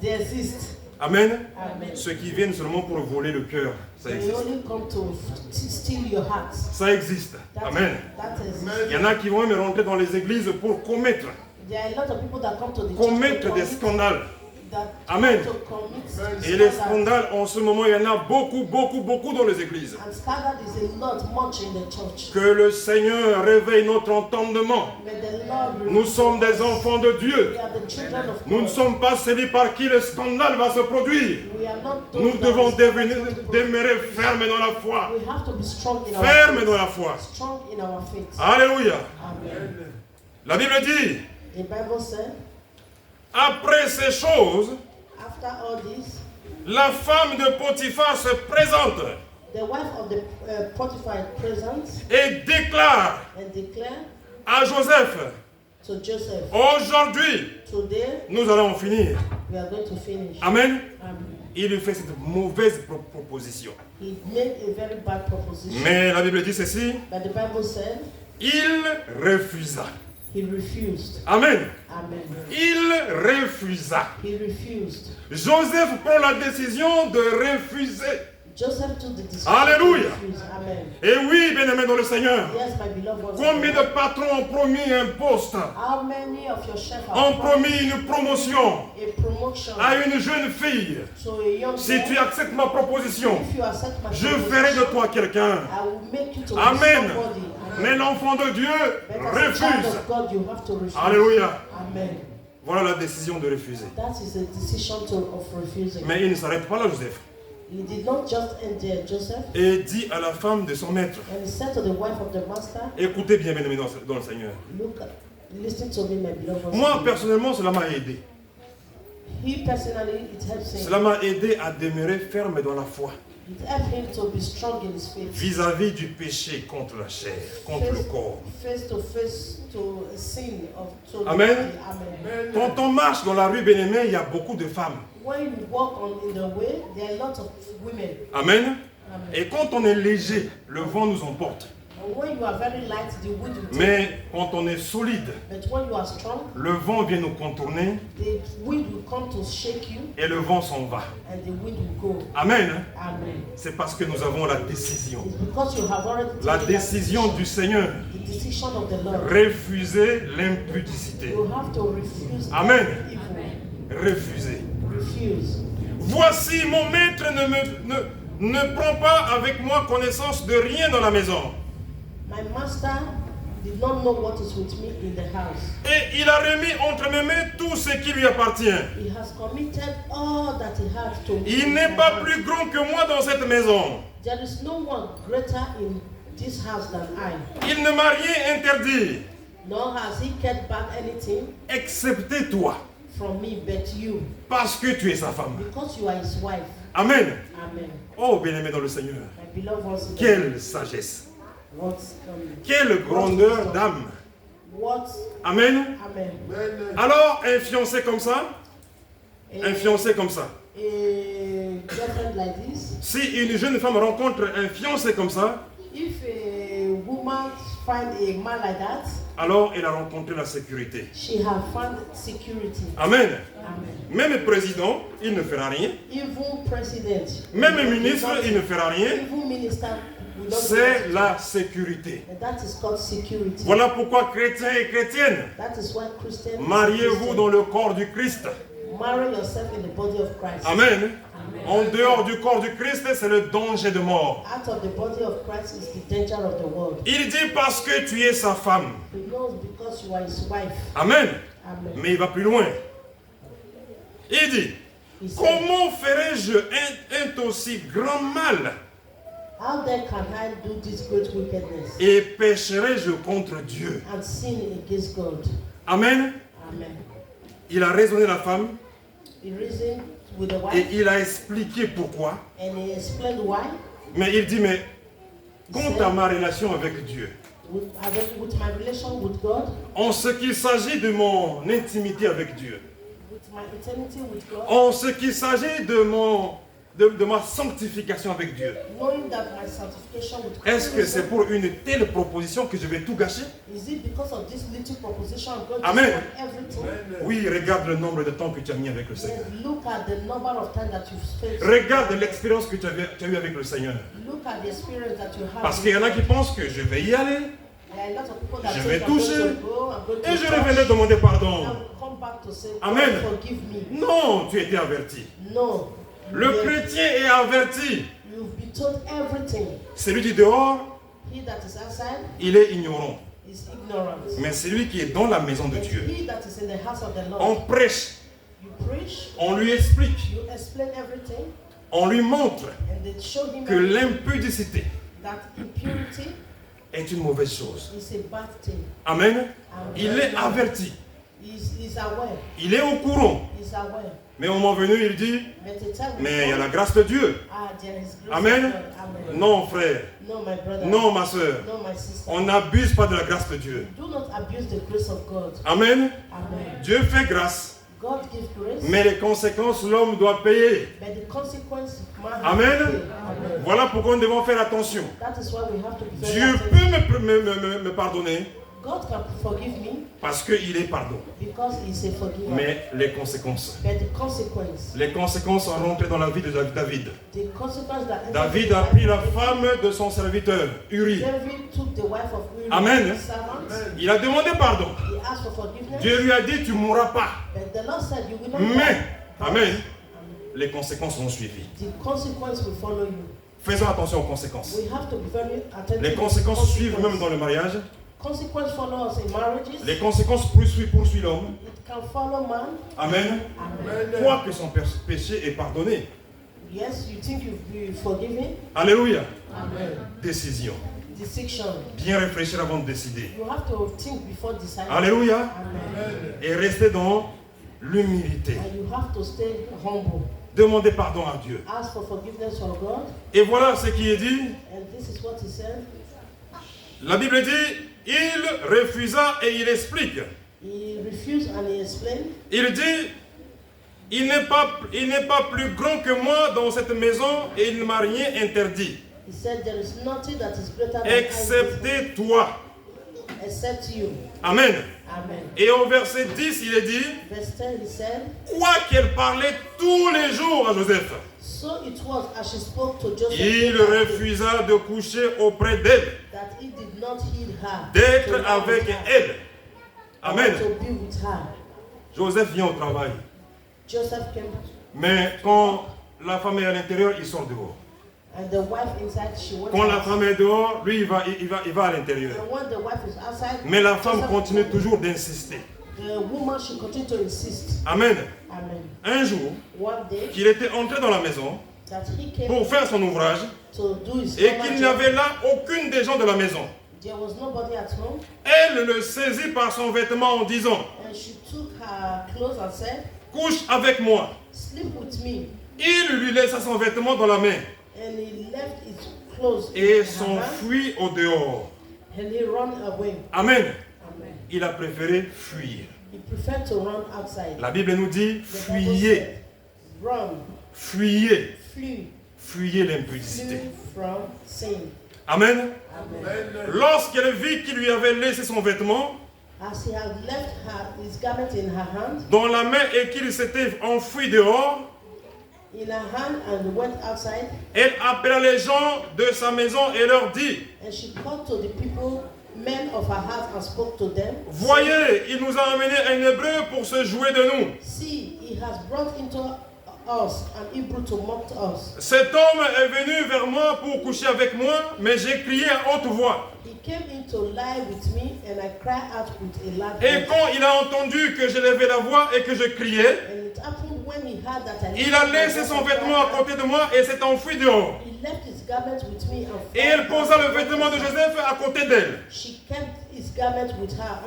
[SPEAKER 3] They exist.
[SPEAKER 2] Amen.
[SPEAKER 3] Amen.
[SPEAKER 2] Ceux qui viennent seulement pour voler le cœur, ça
[SPEAKER 3] They
[SPEAKER 2] existe.
[SPEAKER 3] only come to steal your heart.
[SPEAKER 2] Ça existe. Amen.
[SPEAKER 3] That exists.
[SPEAKER 2] Il y en a qui vont même rentrer dans les églises pour commettre
[SPEAKER 3] There are a lot of people that come to the
[SPEAKER 2] commettre
[SPEAKER 3] church
[SPEAKER 2] des scandales.
[SPEAKER 3] that
[SPEAKER 2] Amen.
[SPEAKER 3] to commit
[SPEAKER 2] Et les
[SPEAKER 3] scandal.
[SPEAKER 2] scandales, en ce moment, il y en a beaucoup dans les églises.
[SPEAKER 3] And scandal is a lot, much in the church.
[SPEAKER 2] Que le Seigneur réveille notre entendement.
[SPEAKER 3] May the Lord
[SPEAKER 2] Nous sommes des enfants de Dieu.
[SPEAKER 3] We are the children of
[SPEAKER 2] Nous ne
[SPEAKER 3] God.
[SPEAKER 2] sommes pas celui par qui le scandale va se produire.
[SPEAKER 3] We are not those
[SPEAKER 2] Nous
[SPEAKER 3] that
[SPEAKER 2] devons
[SPEAKER 3] is-
[SPEAKER 2] demeurer fermes dans la foi.
[SPEAKER 3] We have to be strong in our
[SPEAKER 2] Fermes
[SPEAKER 3] faith.
[SPEAKER 2] dans la foi.
[SPEAKER 3] Strong in our faith.
[SPEAKER 2] Alléluia.
[SPEAKER 3] Amen.
[SPEAKER 2] La Bible dit,
[SPEAKER 3] The Bible said,
[SPEAKER 2] après ces choses,
[SPEAKER 3] after all this,
[SPEAKER 2] la femme de Potiphar se présente
[SPEAKER 3] the wife of the Potiphar is present
[SPEAKER 2] et déclare
[SPEAKER 3] and declare
[SPEAKER 2] à Joseph,
[SPEAKER 3] to Joseph,
[SPEAKER 2] aujourd'hui,
[SPEAKER 3] today
[SPEAKER 2] nous allons finir.
[SPEAKER 3] we are going to finish.
[SPEAKER 2] Amen.
[SPEAKER 3] Amen.
[SPEAKER 2] Il lui fait cette mauvaise proposition.
[SPEAKER 3] He made a very bad proposition.
[SPEAKER 2] Mais la Bible dit ceci,
[SPEAKER 3] But the Bible said
[SPEAKER 2] il refusa.
[SPEAKER 3] he refused.
[SPEAKER 2] Amen.
[SPEAKER 3] Amen.
[SPEAKER 2] Il refusa.
[SPEAKER 3] He refused.
[SPEAKER 2] Joseph prend la décision de refuser.
[SPEAKER 3] Joseph took the decision
[SPEAKER 2] Alléluia.
[SPEAKER 3] to refuse. Amen.
[SPEAKER 2] Et oui, bien-aimé dans le Seigneur,
[SPEAKER 3] Yes, my beloved ones.
[SPEAKER 2] combien de patrons ont promis un poste,
[SPEAKER 3] How many of your chefs
[SPEAKER 2] ont
[SPEAKER 3] have
[SPEAKER 2] promis une promotion
[SPEAKER 3] a promotion
[SPEAKER 2] à une jeune fille?
[SPEAKER 3] to a young
[SPEAKER 2] Si tu
[SPEAKER 3] girl?
[SPEAKER 2] acceptes ma proposition,
[SPEAKER 3] If you accept my
[SPEAKER 2] je
[SPEAKER 3] proposition,
[SPEAKER 2] ferai de toi quelqu'un.
[SPEAKER 3] I will make you to
[SPEAKER 2] Amen.
[SPEAKER 3] be somebody.
[SPEAKER 2] Mais l'enfant de Dieu
[SPEAKER 3] But as a child
[SPEAKER 2] refuse.
[SPEAKER 3] of God, you have to refuse.
[SPEAKER 2] Alléluia.
[SPEAKER 3] Amen.
[SPEAKER 2] Voilà la décision de refuser.
[SPEAKER 3] That is a decision of refusing.
[SPEAKER 2] Mais il ne s'arrête pas là, Joseph.
[SPEAKER 3] He did not just end there, Joseph.
[SPEAKER 2] Et dit à la femme de son maître,
[SPEAKER 3] And he said to the wife of the master,
[SPEAKER 2] écoutez bien, bien-aimé dans le Seigneur.
[SPEAKER 3] look, listen to me, my beloved ones.
[SPEAKER 2] Moi, personnellement, cela m'a aidé.
[SPEAKER 3] He personally, it helps him.
[SPEAKER 2] Cela m'a aidé à demeurer ferme dans la foi
[SPEAKER 3] It helped him to be strong in his faith.
[SPEAKER 2] vis-à-vis du péché contre la chair, contre le corps.
[SPEAKER 3] Face to sin of to the
[SPEAKER 2] Amen.
[SPEAKER 3] body. Amen.
[SPEAKER 2] Quand on marche dans la rue, bien-aimé, il y a beaucoup de femmes.
[SPEAKER 3] When you walk in the way, there are a lot of women.
[SPEAKER 2] Amen.
[SPEAKER 3] Amen.
[SPEAKER 2] Et quand on est léger, le vent nous emporte.
[SPEAKER 3] And when you are very light, the wind will take.
[SPEAKER 2] Mais quand on est solide,
[SPEAKER 3] But when you are strong,
[SPEAKER 2] le vent vient nous contourner
[SPEAKER 3] the wind will come to shake you,
[SPEAKER 2] et le vent s'en va.
[SPEAKER 3] and the wind will go.
[SPEAKER 2] Amen.
[SPEAKER 3] Amen.
[SPEAKER 2] C'est parce que nous avons la décision.
[SPEAKER 3] It's because you have already
[SPEAKER 2] La
[SPEAKER 3] taken that
[SPEAKER 2] décision du Seigneur.
[SPEAKER 3] the decision of the Lord.
[SPEAKER 2] Refuser l'impudicité.
[SPEAKER 3] You have to refuse
[SPEAKER 2] Amen.
[SPEAKER 3] evil.
[SPEAKER 2] Refuser.
[SPEAKER 3] Refuse.
[SPEAKER 2] Voici, mon maître ne prend pas avec moi connaissance de rien dans la maison.
[SPEAKER 3] My master did not know what is with me in the house.
[SPEAKER 2] Et il a remis entre mes mains tout ce qui lui appartient.
[SPEAKER 3] He has committed all that he had to me.
[SPEAKER 2] Il n'est pas plus grand que moi dans cette maison.
[SPEAKER 3] There is no one greater in this house than I.
[SPEAKER 2] Il ne m'a rien interdit,
[SPEAKER 3] Nor has he kept back anything
[SPEAKER 2] excepté toi.
[SPEAKER 3] from me, but you.
[SPEAKER 2] Parce que tu es sa femme.
[SPEAKER 3] Because you are his wife.
[SPEAKER 2] Amen.
[SPEAKER 3] Amen.
[SPEAKER 2] Oh, bien-aimé dans le Seigneur.
[SPEAKER 3] My beloved ones in the
[SPEAKER 2] Quelle sagesse.
[SPEAKER 3] What,
[SPEAKER 2] Quelle grandeur d'âme.
[SPEAKER 3] What?
[SPEAKER 2] Amen.
[SPEAKER 3] Amen.
[SPEAKER 2] Alors, un fiancé comme ça, un fiancé comme ça.
[SPEAKER 3] A girlfriend like this.
[SPEAKER 2] Si une jeune femme rencontre un fiancé comme ça,
[SPEAKER 3] If a woman find a man like that,
[SPEAKER 2] alors elle a rencontré la sécurité.
[SPEAKER 3] she have found security.
[SPEAKER 2] Amen.
[SPEAKER 3] Amen.
[SPEAKER 2] Même président, il ne fera rien.
[SPEAKER 3] Even president.
[SPEAKER 2] Même ministre, il ne fera rien.
[SPEAKER 3] Even minister. will not
[SPEAKER 2] C'est
[SPEAKER 3] do
[SPEAKER 2] la sécurité.
[SPEAKER 3] that. That is called security.
[SPEAKER 2] Voilà pourquoi chrétiens et chrétiennes,
[SPEAKER 3] That is why Christians.
[SPEAKER 2] mariez-vous dans le corps du Christ.
[SPEAKER 3] Marry yourself in the body of Christ.
[SPEAKER 2] Amen. En dehors du corps du Christ, c'est le danger de mort.
[SPEAKER 3] Out of the body of Christ is the danger of the world.
[SPEAKER 2] Il dit parce que tu es sa femme.
[SPEAKER 3] He knows because you are his wife.
[SPEAKER 2] Amen.
[SPEAKER 3] Amen.
[SPEAKER 2] Mais il va plus loin. Il dit,
[SPEAKER 3] He said,
[SPEAKER 2] comment ferais-je un aussi grand mal
[SPEAKER 3] how then can I do this great wickedness
[SPEAKER 2] et pécherai-je contre Dieu?
[SPEAKER 3] and sin against God?
[SPEAKER 2] Amen.
[SPEAKER 3] Amen.
[SPEAKER 2] Il a raisonné la femme
[SPEAKER 3] He reasoned with the
[SPEAKER 2] et
[SPEAKER 3] wife
[SPEAKER 2] il a expliqué pourquoi.
[SPEAKER 3] and he explained why.
[SPEAKER 2] Mais il dit, mais quant à ma relation avec Dieu,
[SPEAKER 3] With my relation with God,
[SPEAKER 2] en ce qu'il s'agit de mon intimité avec Dieu,
[SPEAKER 3] with my eternity with God,
[SPEAKER 2] en ce qu'il s'agit de ma sanctification avec Dieu,
[SPEAKER 3] knowing that my sanctification with God,
[SPEAKER 2] est-ce que c'est pour une telle proposition que je vais tout gâcher?
[SPEAKER 3] is it because of this little proposition I'm going to
[SPEAKER 2] Amen.
[SPEAKER 3] spoil everything?
[SPEAKER 2] Oui, regarde le nombre de temps que tu as mis avec le Seigneur.
[SPEAKER 3] Yes, look at the number of time that you've spent.
[SPEAKER 2] Regarde l'expérience que tu as eue avec le Seigneur.
[SPEAKER 3] Look at the experience that you have.
[SPEAKER 2] Parce qu'il y en a qui pensent que je vais y aller
[SPEAKER 3] There are a lot of people that
[SPEAKER 2] Je
[SPEAKER 3] think
[SPEAKER 2] vais
[SPEAKER 3] I'm going
[SPEAKER 2] toucher
[SPEAKER 3] to go, I'm going to
[SPEAKER 2] et je
[SPEAKER 3] touch,
[SPEAKER 2] reviendrai demander
[SPEAKER 3] I
[SPEAKER 2] pardon.
[SPEAKER 3] will come back to say,
[SPEAKER 2] Amen.
[SPEAKER 3] God, forgive me.
[SPEAKER 2] Non, tu étais averti.
[SPEAKER 3] No.
[SPEAKER 2] Le chrétien est averti.
[SPEAKER 3] You've been told everything.
[SPEAKER 2] Celui du dehors,
[SPEAKER 3] He that is outside
[SPEAKER 2] il est ignorant.
[SPEAKER 3] is ignorant.
[SPEAKER 2] Mais celui qui est dans la maison de
[SPEAKER 3] But
[SPEAKER 2] Dieu,
[SPEAKER 3] he that is in the house of the
[SPEAKER 2] on
[SPEAKER 3] Lord,
[SPEAKER 2] prêche,
[SPEAKER 3] you preach,
[SPEAKER 2] on lui explique,
[SPEAKER 3] you explain everything,
[SPEAKER 2] on lui montre
[SPEAKER 3] and they show him
[SPEAKER 2] que l'impudicité
[SPEAKER 3] that impurity
[SPEAKER 2] est une mauvaise chose.
[SPEAKER 3] is a bad thing.
[SPEAKER 2] Amen. Il est averti.
[SPEAKER 3] He's aware.
[SPEAKER 2] Il est au courant.
[SPEAKER 3] He's aware.
[SPEAKER 2] Mais au moment venu, il dit,
[SPEAKER 3] But the time will
[SPEAKER 2] mais il y a la
[SPEAKER 3] come,
[SPEAKER 2] grâce de Dieu.
[SPEAKER 3] there is grace
[SPEAKER 2] Amen.
[SPEAKER 3] of God. Amen.
[SPEAKER 2] Non, frère.
[SPEAKER 3] No, my brother.
[SPEAKER 2] Non, ma soeur.
[SPEAKER 3] No, my sister.
[SPEAKER 2] On n'abuse pas de la grâce de Dieu.
[SPEAKER 3] Do not abuse the grace of God.
[SPEAKER 2] Amen.
[SPEAKER 3] Amen.
[SPEAKER 2] Dieu fait grâce.
[SPEAKER 3] God gives grace,
[SPEAKER 2] Mais les conséquences, l'homme doit payer.
[SPEAKER 3] but the consequence man has
[SPEAKER 2] Amen.
[SPEAKER 3] to pay. Amen.
[SPEAKER 2] Voilà pourquoi nous devons faire attention.
[SPEAKER 3] That is why we have to be very
[SPEAKER 2] Dieu
[SPEAKER 3] attentive.
[SPEAKER 2] peut me pardonner
[SPEAKER 3] God can forgive me
[SPEAKER 2] parce qu'il est pardon.
[SPEAKER 3] because He's a forgiver.
[SPEAKER 2] Mais les conséquences.
[SPEAKER 3] But the consequence,
[SPEAKER 2] Les conséquences sont rentrées dans la vie de David.
[SPEAKER 3] the consequence that
[SPEAKER 2] David a pris la femme de son serviteur, Uri.
[SPEAKER 3] David took the wife of Uri,
[SPEAKER 2] Amen.
[SPEAKER 3] his servant.
[SPEAKER 2] Il a demandé pardon.
[SPEAKER 3] He asked for forgiveness.
[SPEAKER 2] Dieu lui a dit, tu ne mourras pas.
[SPEAKER 3] But the Lord said, "You will not
[SPEAKER 2] Mais,
[SPEAKER 3] die."
[SPEAKER 2] amen, les conséquences ont suivi.
[SPEAKER 3] The consequence will follow you.
[SPEAKER 2] Faisons attention aux conséquences.
[SPEAKER 3] We have to be very attentive.
[SPEAKER 2] Les
[SPEAKER 3] to the
[SPEAKER 2] conséquences suivent même dans le mariage.
[SPEAKER 3] Consequence follow us in marriages.
[SPEAKER 2] Les conséquences poursuivent l'homme.
[SPEAKER 3] It can follow man.
[SPEAKER 2] Amen.
[SPEAKER 3] Amen.
[SPEAKER 2] Croit que son péché est pardonné.
[SPEAKER 3] Yes, you think you've been forgiven.
[SPEAKER 2] Alléluia.
[SPEAKER 3] Amen.
[SPEAKER 2] Décision.
[SPEAKER 3] Decision.
[SPEAKER 2] Bien réfléchir avant de décider.
[SPEAKER 3] You have to think before deciding.
[SPEAKER 2] Alléluia.
[SPEAKER 3] Amen.
[SPEAKER 2] Et rester dans l'humilité.
[SPEAKER 3] And you have to stay humble.
[SPEAKER 2] Demandez pardon à Dieu.
[SPEAKER 3] Ask for forgiveness from God.
[SPEAKER 2] Et voilà ce qui est dit.
[SPEAKER 3] And this is what He said.
[SPEAKER 2] La Bible dit, il refusa et il explique.
[SPEAKER 3] He refused and he explained.
[SPEAKER 2] Il dit, il n'est pas plus grand que moi dans cette maison et il ne m'a rien interdit.
[SPEAKER 3] He said, there is nothing that is greater than
[SPEAKER 2] Excepté toi.
[SPEAKER 3] except you.
[SPEAKER 2] Amen.
[SPEAKER 3] Amen.
[SPEAKER 2] Et au verset 10, il est dit,
[SPEAKER 3] Verse 10, he said,
[SPEAKER 2] quoiqu'elle parlait tous les jours à Joseph,
[SPEAKER 3] so it was as she spoke to Joseph
[SPEAKER 2] il refusa de coucher auprès d'elle,
[SPEAKER 3] that he did not heed her,
[SPEAKER 2] d'être
[SPEAKER 3] to lie
[SPEAKER 2] avec
[SPEAKER 3] with her,
[SPEAKER 2] elle. Amen.
[SPEAKER 3] to be with her.
[SPEAKER 2] Joseph vient au travail.
[SPEAKER 3] Joseph came,
[SPEAKER 2] Mais quand la femme est à l'intérieur, il sort dehors.
[SPEAKER 3] and the wife inside, she went
[SPEAKER 2] Quand la
[SPEAKER 3] out.
[SPEAKER 2] femme est dehors, lui, il va à l'intérieur.
[SPEAKER 3] And when the wife is outside,
[SPEAKER 2] Mais la femme
[SPEAKER 3] Joseph-
[SPEAKER 2] continue toujours d'insister.
[SPEAKER 3] The woman, she continued to insist.
[SPEAKER 2] Amen.
[SPEAKER 3] Amen.
[SPEAKER 2] Un jour,
[SPEAKER 3] One day,
[SPEAKER 2] qu'il était entré dans la maison
[SPEAKER 3] that he came
[SPEAKER 2] pour faire son ouvrage
[SPEAKER 3] to do his
[SPEAKER 2] et
[SPEAKER 3] normal
[SPEAKER 2] qu'il n'y
[SPEAKER 3] job.
[SPEAKER 2] avait là aucune des gens de la maison.
[SPEAKER 3] There was nobody at home,
[SPEAKER 2] Elle le saisit par son vêtement en disant,
[SPEAKER 3] and she took her clothes and said,
[SPEAKER 2] couche avec moi.
[SPEAKER 3] sleep with me.
[SPEAKER 2] Il lui laissa son vêtement dans la main
[SPEAKER 3] And he left his clothes in
[SPEAKER 2] et
[SPEAKER 3] her hand,
[SPEAKER 2] s'enfuit au dehors.
[SPEAKER 3] and he ran away.
[SPEAKER 2] Amen.
[SPEAKER 3] Amen.
[SPEAKER 2] Il a préféré fuir.
[SPEAKER 3] He preferred to run outside.
[SPEAKER 2] La Bible nous dit
[SPEAKER 3] The Bible
[SPEAKER 2] fuyez,
[SPEAKER 3] said, run,
[SPEAKER 2] fuyez,
[SPEAKER 3] flee,
[SPEAKER 2] fuyez l'impudicité.
[SPEAKER 3] flee from sin.
[SPEAKER 2] Amen.
[SPEAKER 3] Amen.
[SPEAKER 2] Lorsqu'elle vit qu'il lui avait laissé son vêtement
[SPEAKER 3] As he had left his garment in her hand,
[SPEAKER 2] dans la main et qu'il s'était enfui dehors,
[SPEAKER 3] in her hand, and went outside,
[SPEAKER 2] elle appela les gens de sa maison et leur dit,
[SPEAKER 3] and she called to the people, men of her house, and spoke to them.
[SPEAKER 2] voyez, il nous a amené un Hébreu pour se jouer de nous.
[SPEAKER 3] See, he has brought into us an Hebrew to mock us.
[SPEAKER 2] Cet homme est venu vers moi pour coucher avec moi, mais j'ai crié à haute voix.
[SPEAKER 3] He came in to lie with me, and I cried out with a loud
[SPEAKER 2] Et
[SPEAKER 3] voice.
[SPEAKER 2] quand il a entendu que j'élevais la voix et que je criais,
[SPEAKER 3] And it happened when he heard that I
[SPEAKER 2] il a laissé son vêtement à côté de moi et s'est enfui dehors.
[SPEAKER 3] He left his garment with me and
[SPEAKER 2] Et elle posa le vêtement de Joseph à côté d'elle,
[SPEAKER 3] She kept his garment with her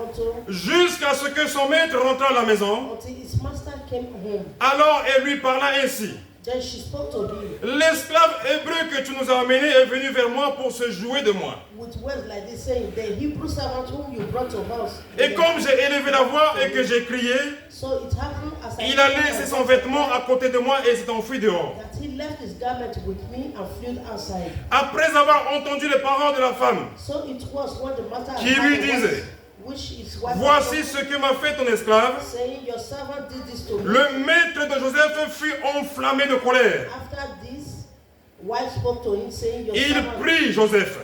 [SPEAKER 2] jusqu'à ce que son maître rentre à la maison.
[SPEAKER 3] until his master came home.
[SPEAKER 2] Alors elle lui parla ainsi.
[SPEAKER 3] Then she spoke to him
[SPEAKER 2] L'esclave hébreu que tu nous as amené est venu vers moi pour se jouer de moi.
[SPEAKER 3] with words like this, saying, the Hebrew servant whom you brought to us.
[SPEAKER 2] Et comme j'ai élevé la voix et que j'ai crié,
[SPEAKER 3] So it happened as I
[SPEAKER 2] il a laissé son vêtement à côté de moi et s'est enfui dehors.
[SPEAKER 3] that he left his garment with me and flew outside.
[SPEAKER 2] Après avoir entendu les paroles de la femme,
[SPEAKER 3] So it was when the master
[SPEAKER 2] qui lui disait,
[SPEAKER 3] which his wife
[SPEAKER 2] voici ce que m'a fait ton esclave.
[SPEAKER 3] saying, your servant did this to me.
[SPEAKER 2] Le maître de Joseph fut enflammé de colère.
[SPEAKER 3] After this, wife spoke to him, saying, your
[SPEAKER 2] Il
[SPEAKER 3] servant.
[SPEAKER 2] prit Joseph,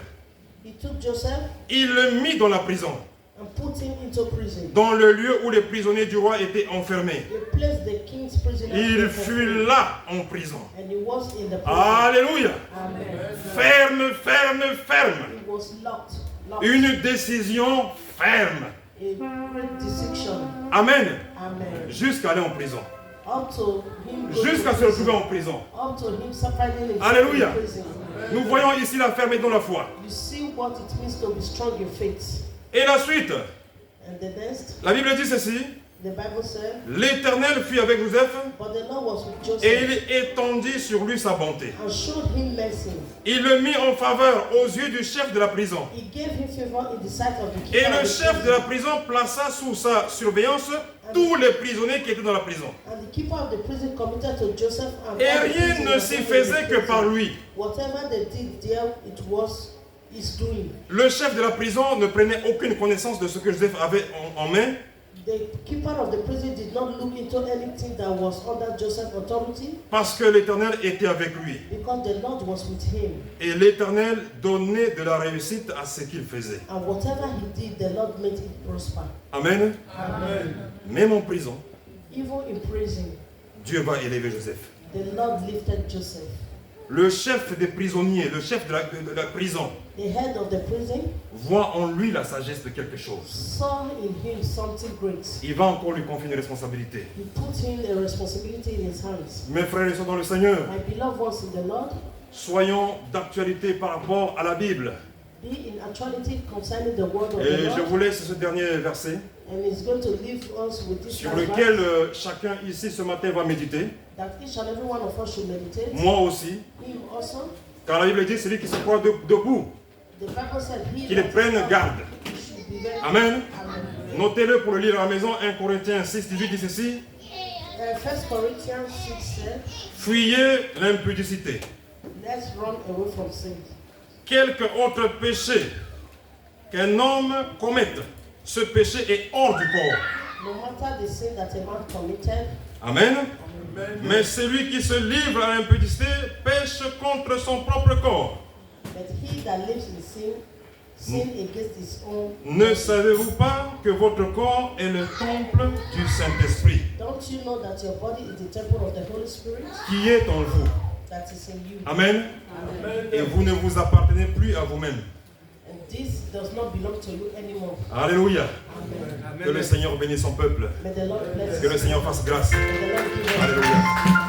[SPEAKER 3] He took Joseph
[SPEAKER 2] il le mit dans la prison,
[SPEAKER 3] and put him into prison.
[SPEAKER 2] dans le lieu où les prisonniers du roi étaient enfermés.
[SPEAKER 3] They placed the king's prisoner.
[SPEAKER 2] Il fut là en prison.
[SPEAKER 3] And he was in the prison.
[SPEAKER 2] Alléluia.
[SPEAKER 3] Amen.
[SPEAKER 2] Ferme, ferme, ferme.
[SPEAKER 3] He was locked.
[SPEAKER 2] Une décision ferme.
[SPEAKER 3] A great decision.
[SPEAKER 2] Amen.
[SPEAKER 3] Amen.
[SPEAKER 2] Jusqu'à aller en prison.
[SPEAKER 3] Up to him going
[SPEAKER 2] Jusqu'à
[SPEAKER 3] to
[SPEAKER 2] se retrouver
[SPEAKER 3] prison.
[SPEAKER 2] en prison.
[SPEAKER 3] Up to him suffering in
[SPEAKER 2] Alléluia.
[SPEAKER 3] prison.
[SPEAKER 2] Nous voyons ici la fermeté dans la foi.
[SPEAKER 3] You see what it means to be strong in faith.
[SPEAKER 2] Et la suite,
[SPEAKER 3] And the next,
[SPEAKER 2] la Bible dit ceci.
[SPEAKER 3] the Bible said,
[SPEAKER 2] L'Éternel fut avec Joseph
[SPEAKER 3] but the Lord was with Joseph
[SPEAKER 2] et il étendit sur lui sa bonté.
[SPEAKER 3] and showed him mercy.
[SPEAKER 2] Il le mit en faveur aux yeux du chef de la prison.
[SPEAKER 3] He gave him favor in the sight of the
[SPEAKER 2] Et
[SPEAKER 3] keeper
[SPEAKER 2] le
[SPEAKER 3] of the
[SPEAKER 2] chef de la
[SPEAKER 3] prison.
[SPEAKER 2] prison plaça sous sa surveillance tous les prisonniers qui étaient dans la prison.
[SPEAKER 3] And the keeper of the prison committed to Joseph and
[SPEAKER 2] Et
[SPEAKER 3] all the
[SPEAKER 2] rien ne
[SPEAKER 3] prisoners
[SPEAKER 2] s'y
[SPEAKER 3] in the
[SPEAKER 2] faisait que
[SPEAKER 3] prison.
[SPEAKER 2] par lui.
[SPEAKER 3] Whatever they did there, it was his doing.
[SPEAKER 2] Le chef de la prison ne prenait aucune connaissance de ce que Joseph avait en main.
[SPEAKER 3] The keeper of the prison did not look into anything that was under Joseph's authority
[SPEAKER 2] Parce que l'Éternel était avec lui.
[SPEAKER 3] because the Lord was with him.
[SPEAKER 2] Et l'Éternel donnait de la réussite à ce qu'il faisait.
[SPEAKER 3] And whatever he did, the Lord made it prosper.
[SPEAKER 2] Amen.
[SPEAKER 3] Amen.
[SPEAKER 2] Même en prison,
[SPEAKER 3] Even in prison,
[SPEAKER 2] Dieu va élever Joseph.
[SPEAKER 3] the Lord lifted Joseph.
[SPEAKER 2] Le chef des prisonniers, le chef de la prison,
[SPEAKER 3] The head of the prison
[SPEAKER 2] voit en lui la sagesse de quelque chose.
[SPEAKER 3] saw in him something great.
[SPEAKER 2] Il va encore lui confier une responsabilité.
[SPEAKER 3] He put in a responsibility in his hands.
[SPEAKER 2] Mes frères et sœurs dans le Seigneur,
[SPEAKER 3] My beloved ones in the Lord,
[SPEAKER 2] soyons d'actualité par rapport à la Bible.
[SPEAKER 3] be in actuality concerning the word of
[SPEAKER 2] Et
[SPEAKER 3] the
[SPEAKER 2] je
[SPEAKER 3] Lord.
[SPEAKER 2] vous laisse ce dernier verset
[SPEAKER 3] And he's going to leave us with this
[SPEAKER 2] sur
[SPEAKER 3] advice
[SPEAKER 2] lequel chacun ici ce matin va méditer.
[SPEAKER 3] that each and every one of us should meditate.
[SPEAKER 2] Moi aussi.
[SPEAKER 3] Him also.
[SPEAKER 2] Car la Bible dit celui qui se croit debout,
[SPEAKER 3] The Bible said he
[SPEAKER 2] qu'il
[SPEAKER 3] that is
[SPEAKER 2] prenne
[SPEAKER 3] up
[SPEAKER 2] garde.
[SPEAKER 3] should be very
[SPEAKER 2] Amen.
[SPEAKER 3] Amen.
[SPEAKER 2] Notez-le pour le lire à la maison. 1 Corinthiens 6, 18 dit ceci.
[SPEAKER 3] 1 Corinthians 6 said,
[SPEAKER 2] Fuyez l'impudicité.
[SPEAKER 3] let's run away from sin.
[SPEAKER 2] Quelque autre péché qu'un homme commette, ce péché est hors du corps.
[SPEAKER 3] No matter the sin that a man committed,
[SPEAKER 2] Amen. Mais celui qui se livre à l'impudicité pêche contre son propre corps.
[SPEAKER 3] but he that lives in sin against his own.
[SPEAKER 2] Ne savez-vous pas que votre corps est le temple du Saint-Esprit
[SPEAKER 3] Don't you know that your body is the temple of the Holy Spirit
[SPEAKER 2] qui est en vous?
[SPEAKER 3] that is in you?
[SPEAKER 2] Amen.
[SPEAKER 3] Amen.
[SPEAKER 2] Et vous ne vous appartenez plus à vous-même.
[SPEAKER 3] And this does not belong to you anymore.
[SPEAKER 2] Alléluia.
[SPEAKER 3] Amen.
[SPEAKER 2] Que le Seigneur bénisse son peuple.
[SPEAKER 3] May the Lord bless
[SPEAKER 2] Que le
[SPEAKER 3] you.
[SPEAKER 2] Seigneur fasse grâce.
[SPEAKER 3] May the Lord give us
[SPEAKER 2] Alléluia.